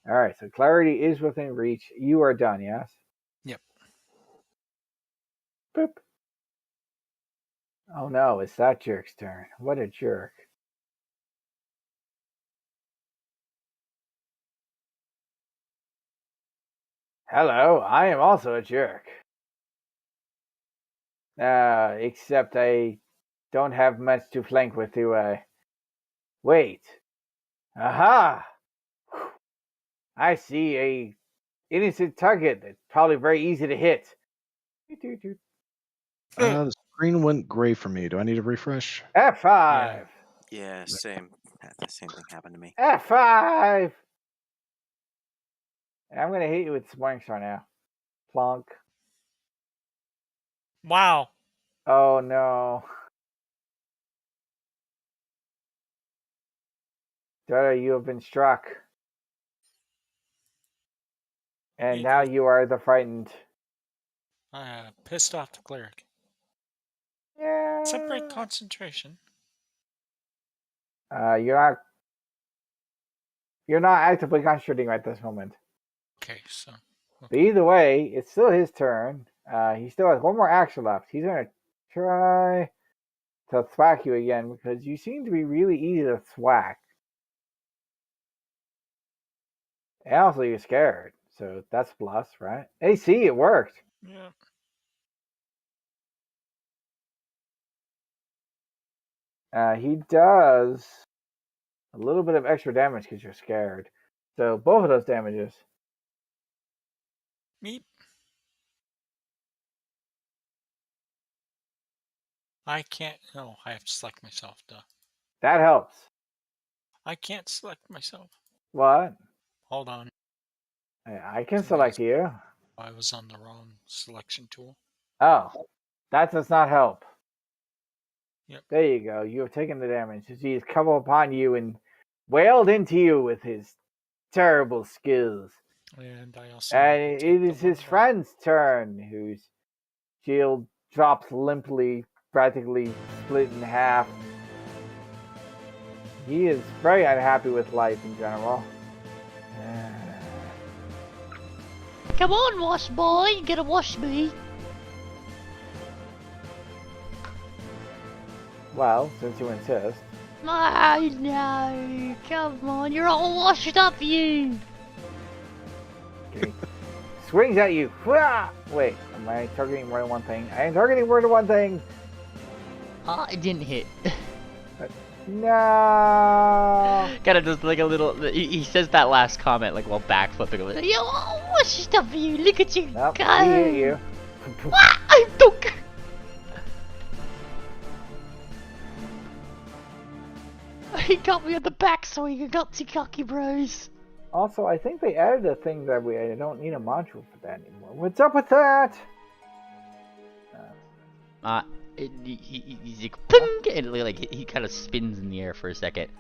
All right, so Clarity is within reach. You are done, yes? Yep. Boop. Oh no, it's that jerk's turn. What a jerk. Hello, I am also a jerk. Except I don't have much to flank with, do I? Wait. Aha! I see a innocent target that's probably very easy to hit. The screen went gray for me. Do I need to refresh? F5! Yeah, same. The same thing happened to me. F5! I'm going to hit you with Morning Star now. Plonk. Wow. Oh no. Dara, you have been struck. And now you are the frightened. Pissed off the cleric. Yeah. Separate concentration. You're not actively concentrating at this moment. Okay, so. But either way, it's still his turn. He still has one more action left. He's gonna try to thwack you again because you seem to be really easy to thwack. And also, you're scared, so that's plus, right? Hey, see, it worked. Yeah. He does a little bit of extra damage because you're scared. So both of those damages. Meep. I can't. No, I have to select myself. Duh. That helps. I can't select myself. What? Hold on. I can select you. I was on the wrong selection tool. Oh, that does not help. Yep. There you go. You have taken the damage. He has come upon you and wailed into you with his terrible skills. And I also. And it is his friend's turn, whose shield drops limply, practically split in half. He is very unhappy with life in general. Come on, wash boy, you gotta wash me. Well, since you insist. Oh no, come on, you're all washed up, you. Okay. Swings at you. Wait, am I targeting more than one thing? I am targeting more than one thing. It didn't hit. No. Kind of just like a little. He says that last comment like while backflipping. Like, You're all washed up, you. Look at you Nope, go. he hit you. I don't. He got me on the backswing and got too cocky, bros. Also, I think they added a thing that I don't need a module for that anymore. What's up with that? He's like, ping, and like he kind of spins in the air for a second.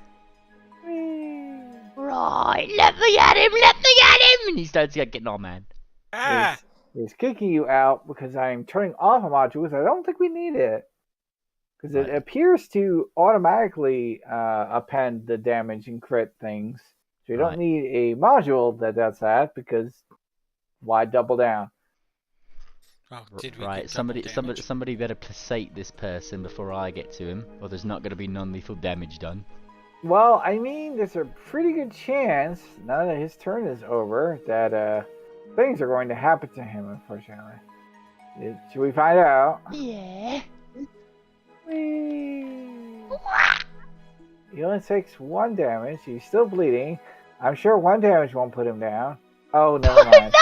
Right, let me at him, let me at him. And he starts like, getting all mad. Ah! He's kicking you out because I'm turning off a module because I don't think we need it. Because it Right. appears to automatically append the damage and crit things. So you Right. don't need a module that does that because why double down? Oh, did we Right, get double damage? somebody better placate this person before I get to him, or there's not going to be non-lethal damage done. Well, I mean, there's a pretty good chance, now that his turn is over, that things are going to happen to him, unfortunately. Should we find out? Yeah. He only takes 1 damage. He's still bleeding. I'm sure 1 damage won't put him down. Oh, never mind.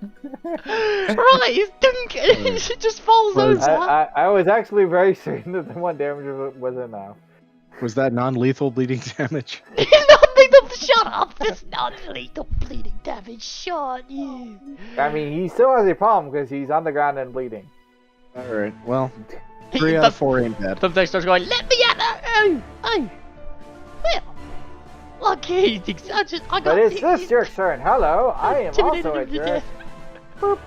Right, he's dunking. He just falls over. I was actually very certain that the 1 damage was enough. Was that non-lethal bleeding damage? Shut up! It's not lethal bleeding damage. Shut you. I mean, he still has a problem because he's on the ground and bleeding. Alright, well, 3 out of 4 ain't bad. Sometimes starts going, let me at her! Oh! Oh! Well, okay, he thinks I got But it's this jerk's turn. Hello, I am also a jerk. Boop.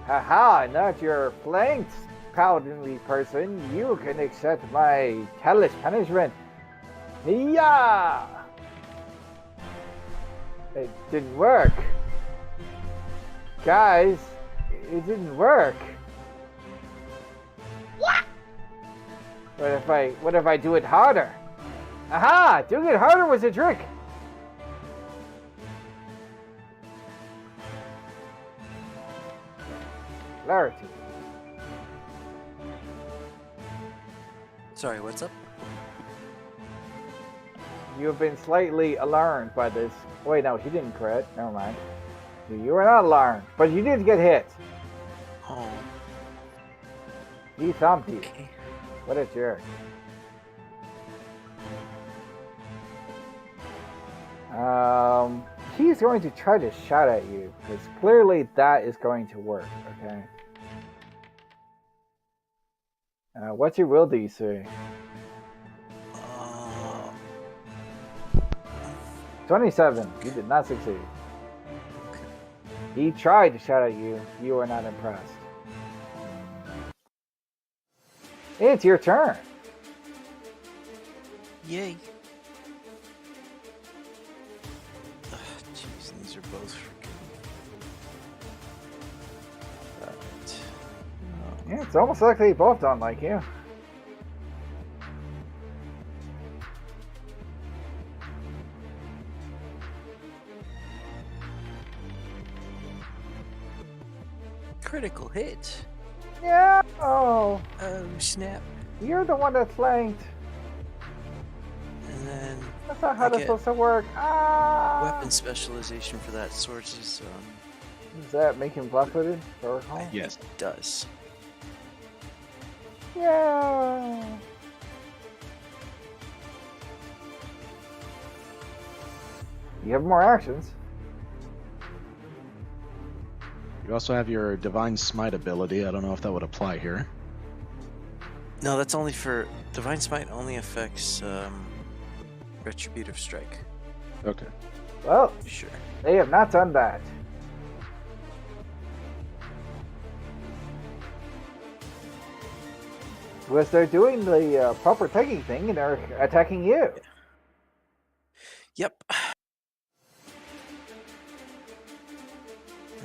Haha, not your flanked paladinly person. You can accept my hellish punishment. Yeah! It didn't work. Guys, it didn't work. What? What if I do it harder? Aha! Doing it harder was a trick. Clarity. Sorry, what's up? You have been slightly alarmed by this. Wait, no, he didn't crit. Never mind. You were not alarmed, but you did get hit. Oh, He thumped you. okay. What a jerk. He's going to try to shout at you, because clearly that is going to work, okay? What's your will DC? 27. You did not succeed. He tried to shout at you. You were not impressed. It's your turn. Yay. Jeez, these are both freaking. Alright. Yeah, it's almost like they both don't like you. Critical hit. Yeah. Oh, Oh, snap. you're the one that's flanked. And then That's not how I that's get supposed to work. Ah. weapon specialization for that source is, Does that make him flat-footed? Or Yes. it does. Yeah. You have more actions. You also have your Divine Smite ability. I don't know if that would apply here. No, that's only for Divine Smite. Only affects Retributive Strike. Okay. Well, Sure. they have not done that. Because they're doing the proper tagging thing and they're attacking you. Yep.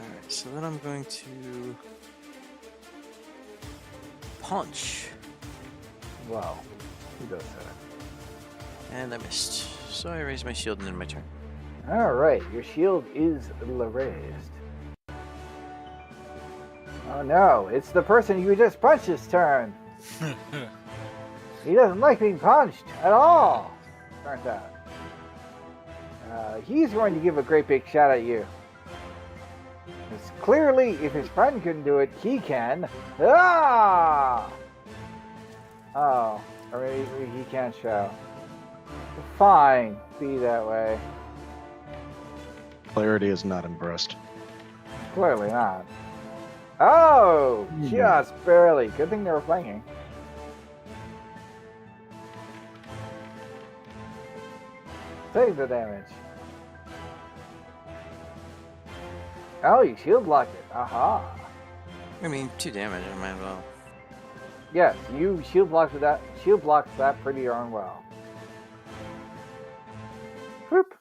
Alright, so then I'm going to punch. Wow. Who does that? And I missed. So I raise my shield and then my turn. Alright, your shield is raised. Oh no, it's the person you just punched's turn. He doesn't like being punched at all, turns out. He's going to give a great big shot at you. Because clearly, if his friend couldn't do it, he can. Ah! Oh, or maybe he can't shout. Fine, be that way. Clarity is not impressed. Clearly not. Oh, just barely. Good thing they were flanking. Take the damage. Oh, you shield blocked it. Aha. I mean, 2 damage, I might as well. Yes, you shield blocked that. Shield blocked that pretty darn well. Whoop.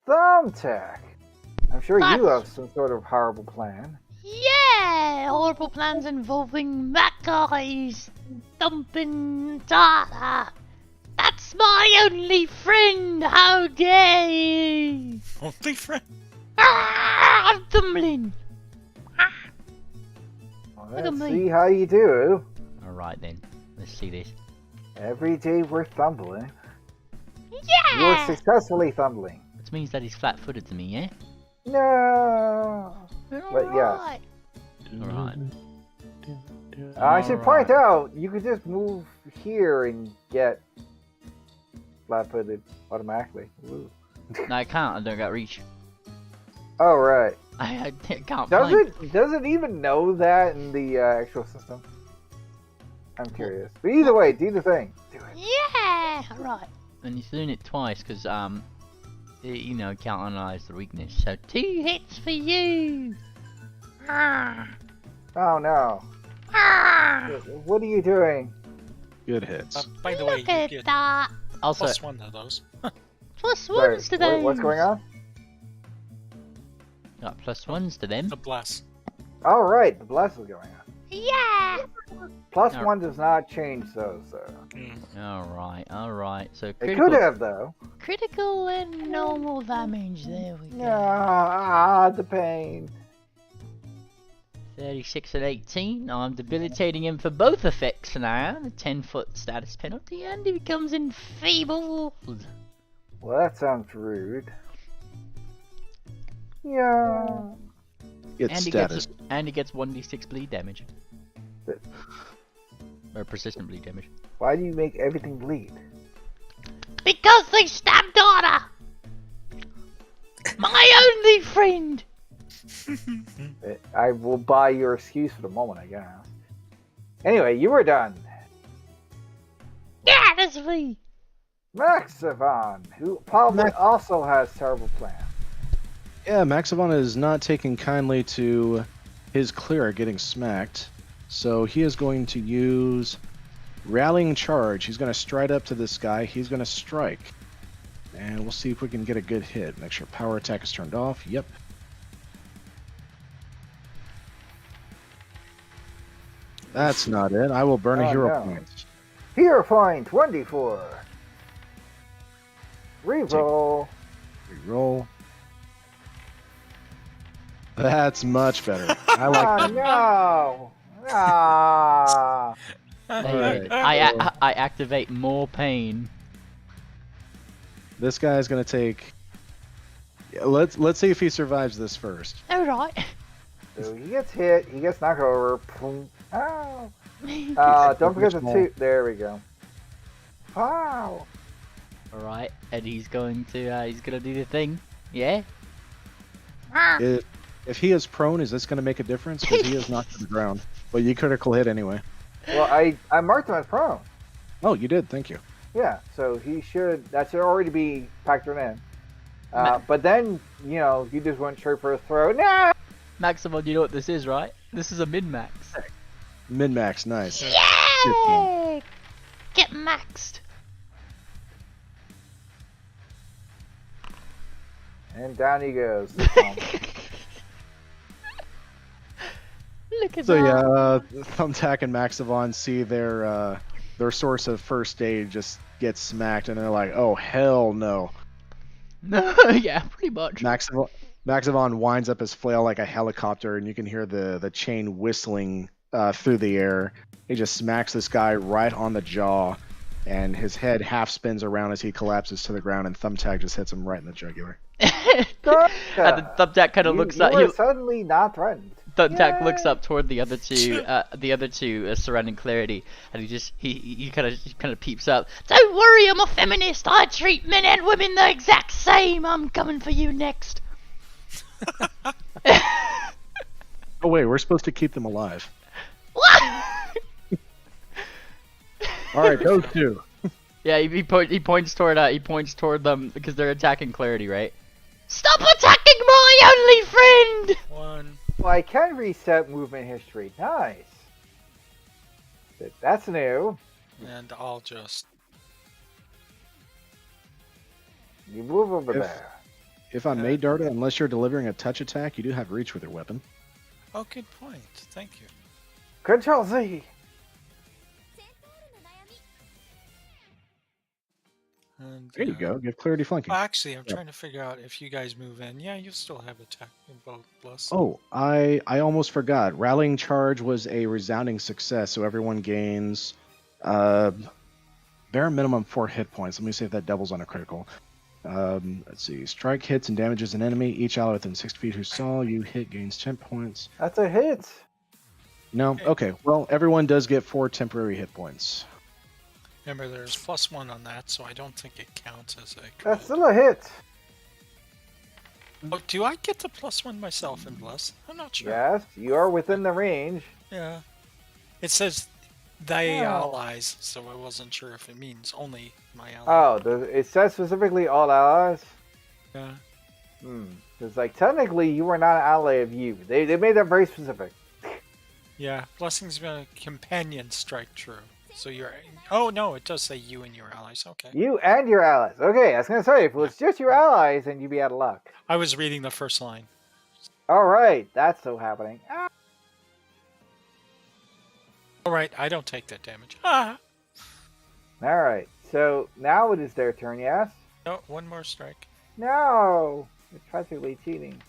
Thumbtack. I'm sure you have some sort of horrible plan. Yeah! Horrible plans involving Mackey's dumping data. That's my only friend! How dare you! Only friend. Ah, I'm tumbling! Well, Look at let's me. see how you do. Alright then, let's see this. Every day we're thumbling. You're Yeah! successfully thumbling. Which means that he's flat-footed to me, yeah? No. But yes. Alright. Alright. I should point out, you could just move here and get flat-footed automatically. Ooh. No, I can't, I don't got reach. Oh, right. I can't Does flank. it even know that in the actual system? I'm curious. But either way, do the thing. Do it. Yeah! Alright. And he's doing it twice, because, you know, can't analyze the weakness. So, 2 hits for you! Ah, Oh, no. ah, What are you doing? Good hits. By the way, look you at get that! Also, +1 of those. Plus Sorry, ones to those! what's going on? got +1s to them. The blast. Oh, right. The blast is going on. Yeah! +1 does not change those, though. Alright. So, It critical, could have, though. Critical and normal damage, there we go. Ah, the pain. 36 and 18. I'm debilitating him for both effects now. The 10-foot status penalty, and he becomes enfeebled. Well, that sounds rude. Yeah. It's And status. he gets 1d6 bleed damage. But- Or persistent bleed damage. Why do you make everything bleed? Because they stabbed Donna! My only friend! I will buy your excuse for the moment, I guess. Anyway, you were done. Yeah, that's me! Maxivon, who probably also has terrible plans. Yeah, Maxivon is not taking kindly to his clearer getting smacked, so he is going to use Rallying charge. He's going to stride up to this guy. He's going to strike. And we'll see if we can get a good hit. Make sure power attack is turned off. Yep. That's not it. I will burn a hero point. Hero point 24. Reroll. Reroll. That's much better. I like that. No. Ah. Alright, I activate more pain. This guy's gonna take. Yeah, let's see if he survives this first. Alright. So he gets hit. He gets knocked over. Boom. Ow. Don't forget the two. There we go. Wow. Alright, and he's going to do the thing. Yeah? If he is prone, is this gonna make a difference? Because he is knocked to the ground. But you critical hit anyway. Well, I marked him as prone. Oh, you did. Thank you. Yeah, so that should already be factored in. But then, you just went straight for a throw. No! Maximum, you know what this is, right? This is a min-max. Min-max, nice. Yay! Get maxed. And down he goes. Look at So that. yeah, Thumbtack and Maxavon see their source of first aid just get smacked, and they're like, "Oh hell no!" Yeah, pretty much. Maxavon winds up his flail like a helicopter, and you can hear the chain whistling through the air. He just smacks this guy right on the jaw, and his head half spins around as he collapses to the ground, and Thumbtack just hits him right in the jugular. And then Thumbtack kind of looks you up. are suddenly not threatened. Thumbtack Yay! looks up toward the other two, surrounding Clarity, and he kind of peeps up. Don't worry, I'm a feminist. I treat men and women the exact same. I'm coming for you next. Oh wait, we're supposed to keep them alive. What? All right, those two. Yeah, he points toward them because they're attacking Clarity, right? Stop attacking my only friend! One. Well, I can reset movement history. Nice. That's new. And I'll just. You move over there. If I may, Darda, unless you're delivering a touch attack, you do have reach with your weapon. Oh, good point. Thank you. Control Z. And, There you go. Give Clarity flanking. Actually, I'm trying to figure out if you guys move in. Yeah, you still have attack in both plus. Oh, I almost forgot. Rallying charge was a resounding success, so everyone gains bare minimum 4 hit points. Let me see if that doubles on a critical. Let's see. Strike hits and damages an enemy. Each ally within 60 feet who saw you hit gains 10 points. That's a hit. No? Okay. Well, everyone does get 4 temporary hit points. Remember, there's +1 on that, so I don't think it counts as a crit. That's still a hit. Oh, do I get the +1 myself in Bless? I'm not sure. Yes, you are within the range. Yeah. It says they allies, so I wasn't sure if it means only my allies. Oh, it says specifically all allies. Yeah. Because technically you were not an ally of you. They made that very specific. Yeah. Blessing's been a companion strike true. So you're. Oh no, it does say you and your allies. Okay. You and your allies. Okay, I was gonna say if it was just your allies, then you'd be out of luck. I was reading the first line. All right, that's still happening. All right, I don't take that damage. Ah. All right, so now it is their turn. Yes. No, one more strike. No, it's practically cheating.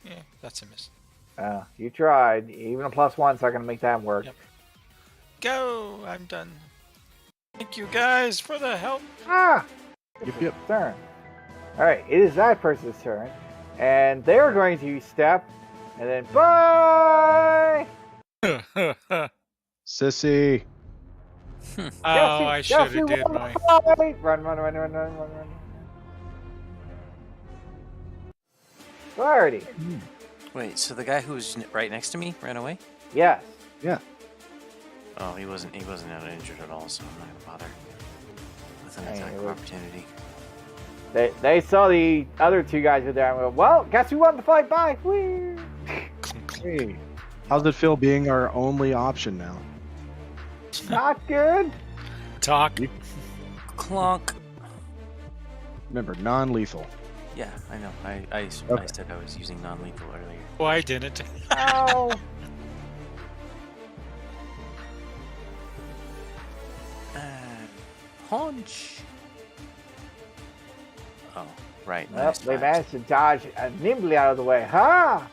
Yeah, that's a miss. You tried. Even a +1's not gonna make that work. Yep. Go! I'm done. Thank you guys for the help. Yep. Turn. All right, it is that person's turn, and they're going to step, and then bye. Sissy. I should have did my. Run. Clarity. Wait, so the guy who was right next to me ran away? Yes. Yeah. Oh, he wasn't out injured at all, so I'm not gonna bother with an attack of opportunity. They saw the other two guys were there and went, well, guess who won the fight? Bye. Whee! Hey, how's it feel being our only option now? Not good. Talk. Clonk. Remember, non-lethal. Yeah, I know. I said I was using non-lethal earlier. Oh, I didn't. Ow. Punch. Oh, right. Well, Nice they times. managed to dodge nimbly out of the way. Ha!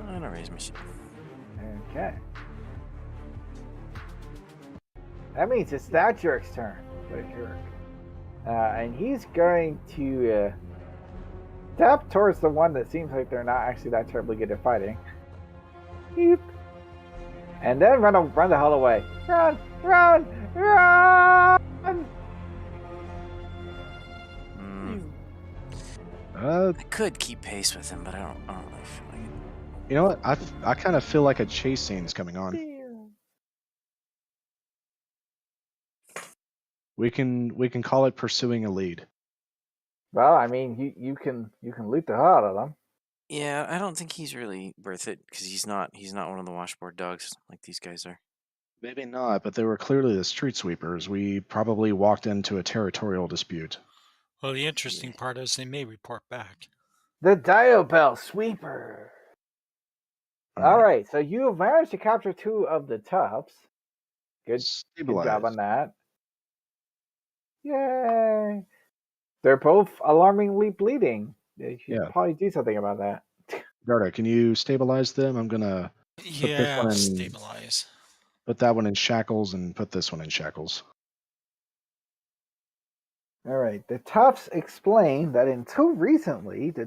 And a raise machine. Okay. That means it's that jerk's turn. What a jerk. And he's going to step towards the one that seems like they're not actually that terribly good at fighting. Beep. And then run the hell away. Run! Run! Run! I could keep pace with him, but I don't really feel like it. You know what? I kind of feel like a chase scene's coming on. We can call it pursuing a lead. Well, I mean, you can loot the hell out of them. Yeah, I don't think he's really worth it because he's not one of the washboard dogs like these guys are. Maybe not, but they were clearly the street sweepers. We probably walked into a territorial dispute. Well, the interesting part is they may report back. The Diobel Sweeper. All right, so you have managed to capture 2 of the toughs. Good job on that. Yay! They're both alarmingly bleeding. You should probably do something about that. Garda, can you stabilize them? I'm gonna Stabilize. Put that one in shackles and put this one in shackles. All right. The toughs explain that until recently, the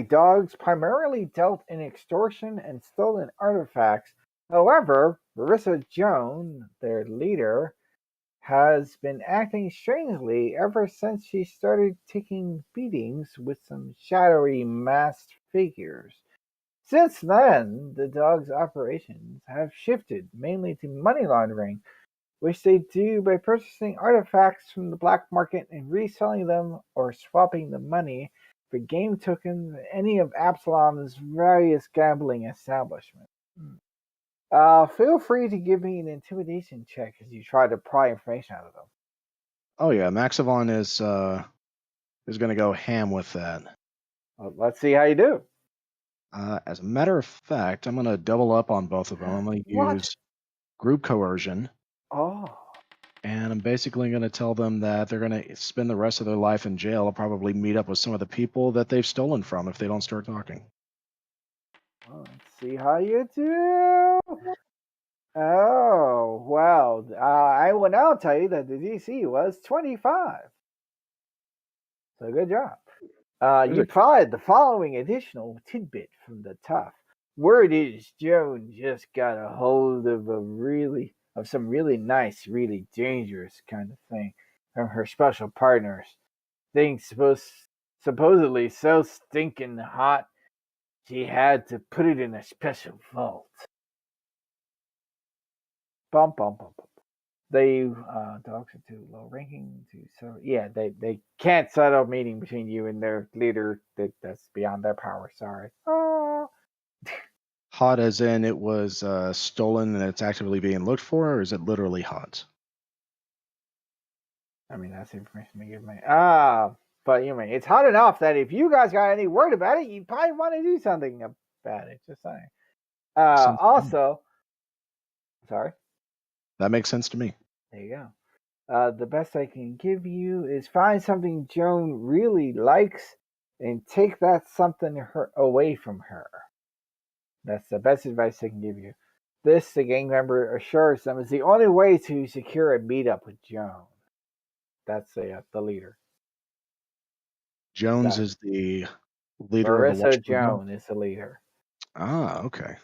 dogs primarily dealt in extortion and stolen artifacts. However, Marissa Joan, their leader, has been acting strangely ever since she started taking beatings with some shadowy masked figures. Since then, the dogs' operations have shifted mainly to money laundering, which they do by purchasing artifacts from the black market and reselling them or swapping the money for game tokens at any of Absalom's various gambling establishments. Feel free to give me an intimidation check as you try to pry information out of them. Oh yeah, Maxavon is going to go ham with that. Well, let's see how you do. As a matter of fact, I'm going to double up on both of them. I'm going to use group coercion. Oh. And I'm basically going to tell them that they're going to spend the rest of their life in jail. I'll probably meet up with some of the people that they've stolen from if they don't start talking. Well, let's see how you do. Oh, well, I will now tell you that the DC was 25. So good job. You tried the following additional tidbit from the tough. Word is Joan just got a hold of some really nice, really dangerous kind of thing from her special partners. Things supposedly so stinking hot, she had to put it in a special vault. Bum bum bum bum. They dogs are too low ranking they can't settle a meeting between you and their leader. That's beyond their power. Sorry. Oh. Hot as in it was stolen and it's actively being looked for, or is it literally hot? I mean, that's the information they give me. But you mean it's hot enough that if you guys got any word about it, you probably want to do something about it. Just saying. Also, sorry. That makes sense to me. There you go. The best I can give you is find something Joan really likes and take that something away from her. That's the best advice I can give you. This, the gang member assures them, is the only way to secure a meetup with Joan. That's the leader. Jones is the leader of the Marissa Joan is the leader. Ah, okay.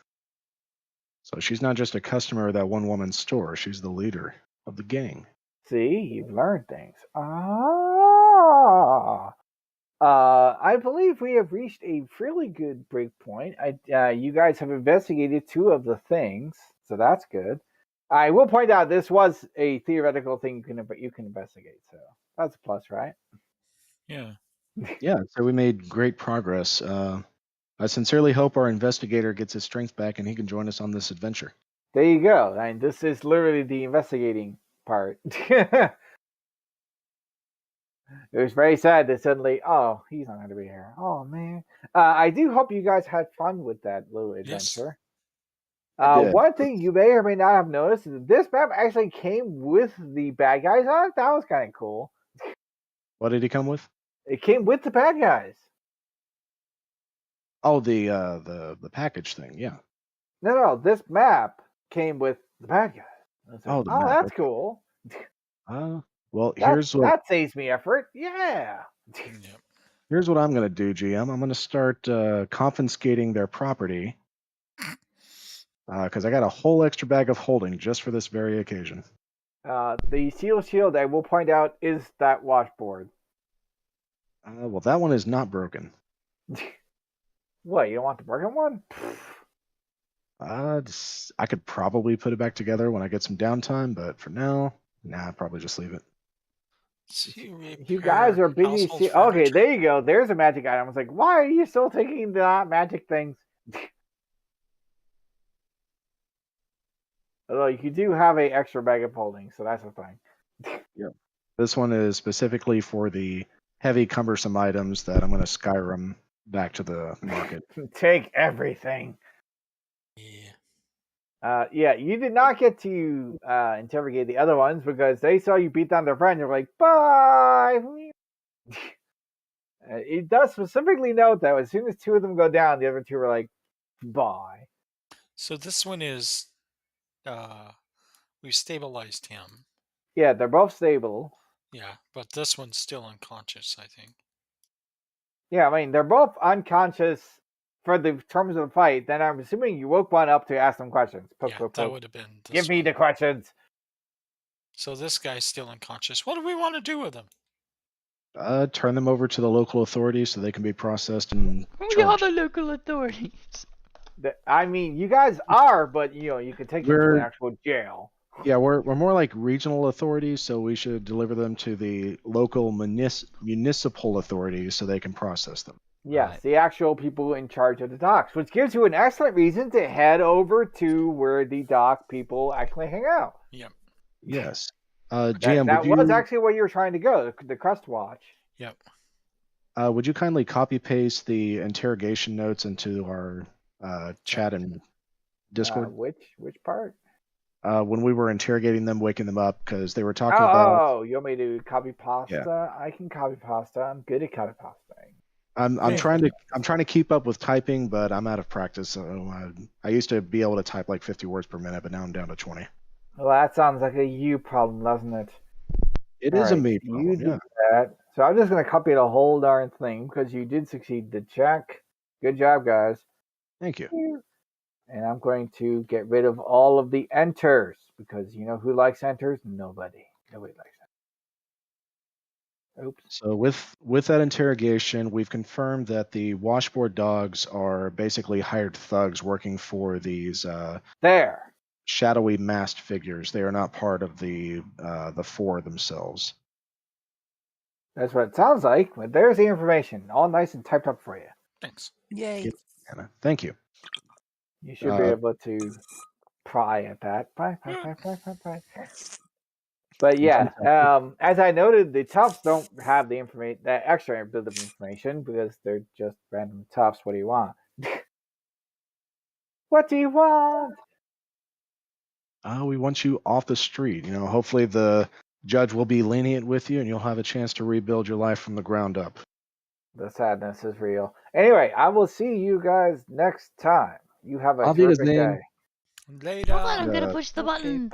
So she's not just a customer of that one-woman store. She's the leader of the gang. See, you've learned things. I believe we have reached a fairly good break point. You guys have investigated 2 of the things, so that's good. I will point out this was a theoretical thing you can investigate, so that's a plus, right? Yeah. Yeah, so we made great progress. I sincerely hope our investigator gets his strength back and he can join us on this adventure. There you go. And this is literally the investigating part. It was very sad that suddenly, oh, he's not going to be here. Oh, man. I do hope you guys had fun with that little adventure. I did. One thing you may or may not have noticed is that this map actually came with the bad guys on it. That was kind of cool. What did he come with? It came with the bad guys. Oh, the package thing. Yeah. No. This map came with the bad guys. Like, Oh, the map. that's Okay. cool. Well, here's what that saves me effort. Yeah. Yep. here's what I'm gonna do, GM. I'm gonna start confiscating their property because I got a whole extra bag of holding just for this very occasion. The seal shield, I will point out, is that washboard. Well, that one is not broken. What, you don't want the broken one? I could probably put it back together when I get some downtime, but for now, nah, I'd probably just leave it. You guys are busy. Okay, there you go. There's a magic item. I was like, why are you still taking the magic things? Although you do have an extra bag of holding, so that's a thing. Yep. This one is specifically for the heavy, cumbersome items that I'm going to Skyrim back to the market. Take everything. Yeah. Yeah, you did not get to interrogate the other ones because they saw you beat down their friend. You're like, bye. It does specifically note that as soon as two of them go down, the other two are like, bye. So this one is, we've stabilized him. Yeah, they're both stable. Yeah, but this one's still unconscious, I think. Yeah, I mean, they're both unconscious for the terms of the fight. Then I'm assuming you woke one up to ask them questions. That would have been this Give me one. the questions. So this guy's still unconscious. What do we want to do with him? Turn them over to the local authorities so they can be processed and We are charged. the local authorities. I mean, you guys are, but you could take them to We're- an actual jail. Yeah, we're more like regional authorities, so we should deliver them to the local municipal authorities so they can process them. Yes, Right. the actual people in charge of the docks, which gives you an excellent reason to head over to where the dock people actually hang out. Yep. Yes. GM, That would was you actually where you were trying to go, the Crust Watch. Yep. would you kindly copy paste the interrogation notes into our chat and Discord? Which part? When we were interrogating them, waking them up, because they were talking about. Oh, you want me to copy pasta? I can copy pasta. I'm good at copy pasting. I'm trying to keep up with typing, but I'm out of practice. So I used to be able to type like 50 words per minute, but now I'm down to 20. Well, that sounds like a you problem, doesn't it? It is a Alright, me You problem. did Yeah. that. So I'm just going to copy the whole darn thing because you did succeed the check. Good job, guys. Thank you. And I'm going to get rid of all of the enters because you know who likes enters? Nobody. Nobody likes enters. Oops. So with that interrogation, we've confirmed that the washboard dogs are basically hired thugs working for these There. shadowy masked figures. They are not part of the four themselves. That's what it sounds like. But there's the information, all nice and typed up for you. Thanks. Yay. Anna. Thank you. You should be able to pry at that. Pry. But yeah, as I noted, the toughs don't have the information, that extra bit of information, because they're just random toughs. What do you want? What do you want? We want you off the street. You know, hopefully the judge will be lenient with you, and you'll have a chance to rebuild your life from the ground up. The sadness is real. Anyway, I will see you guys next time. You have a I'll be his terrific name. day. Later. Hold on, I'm gonna Yeah. push the Okay, button.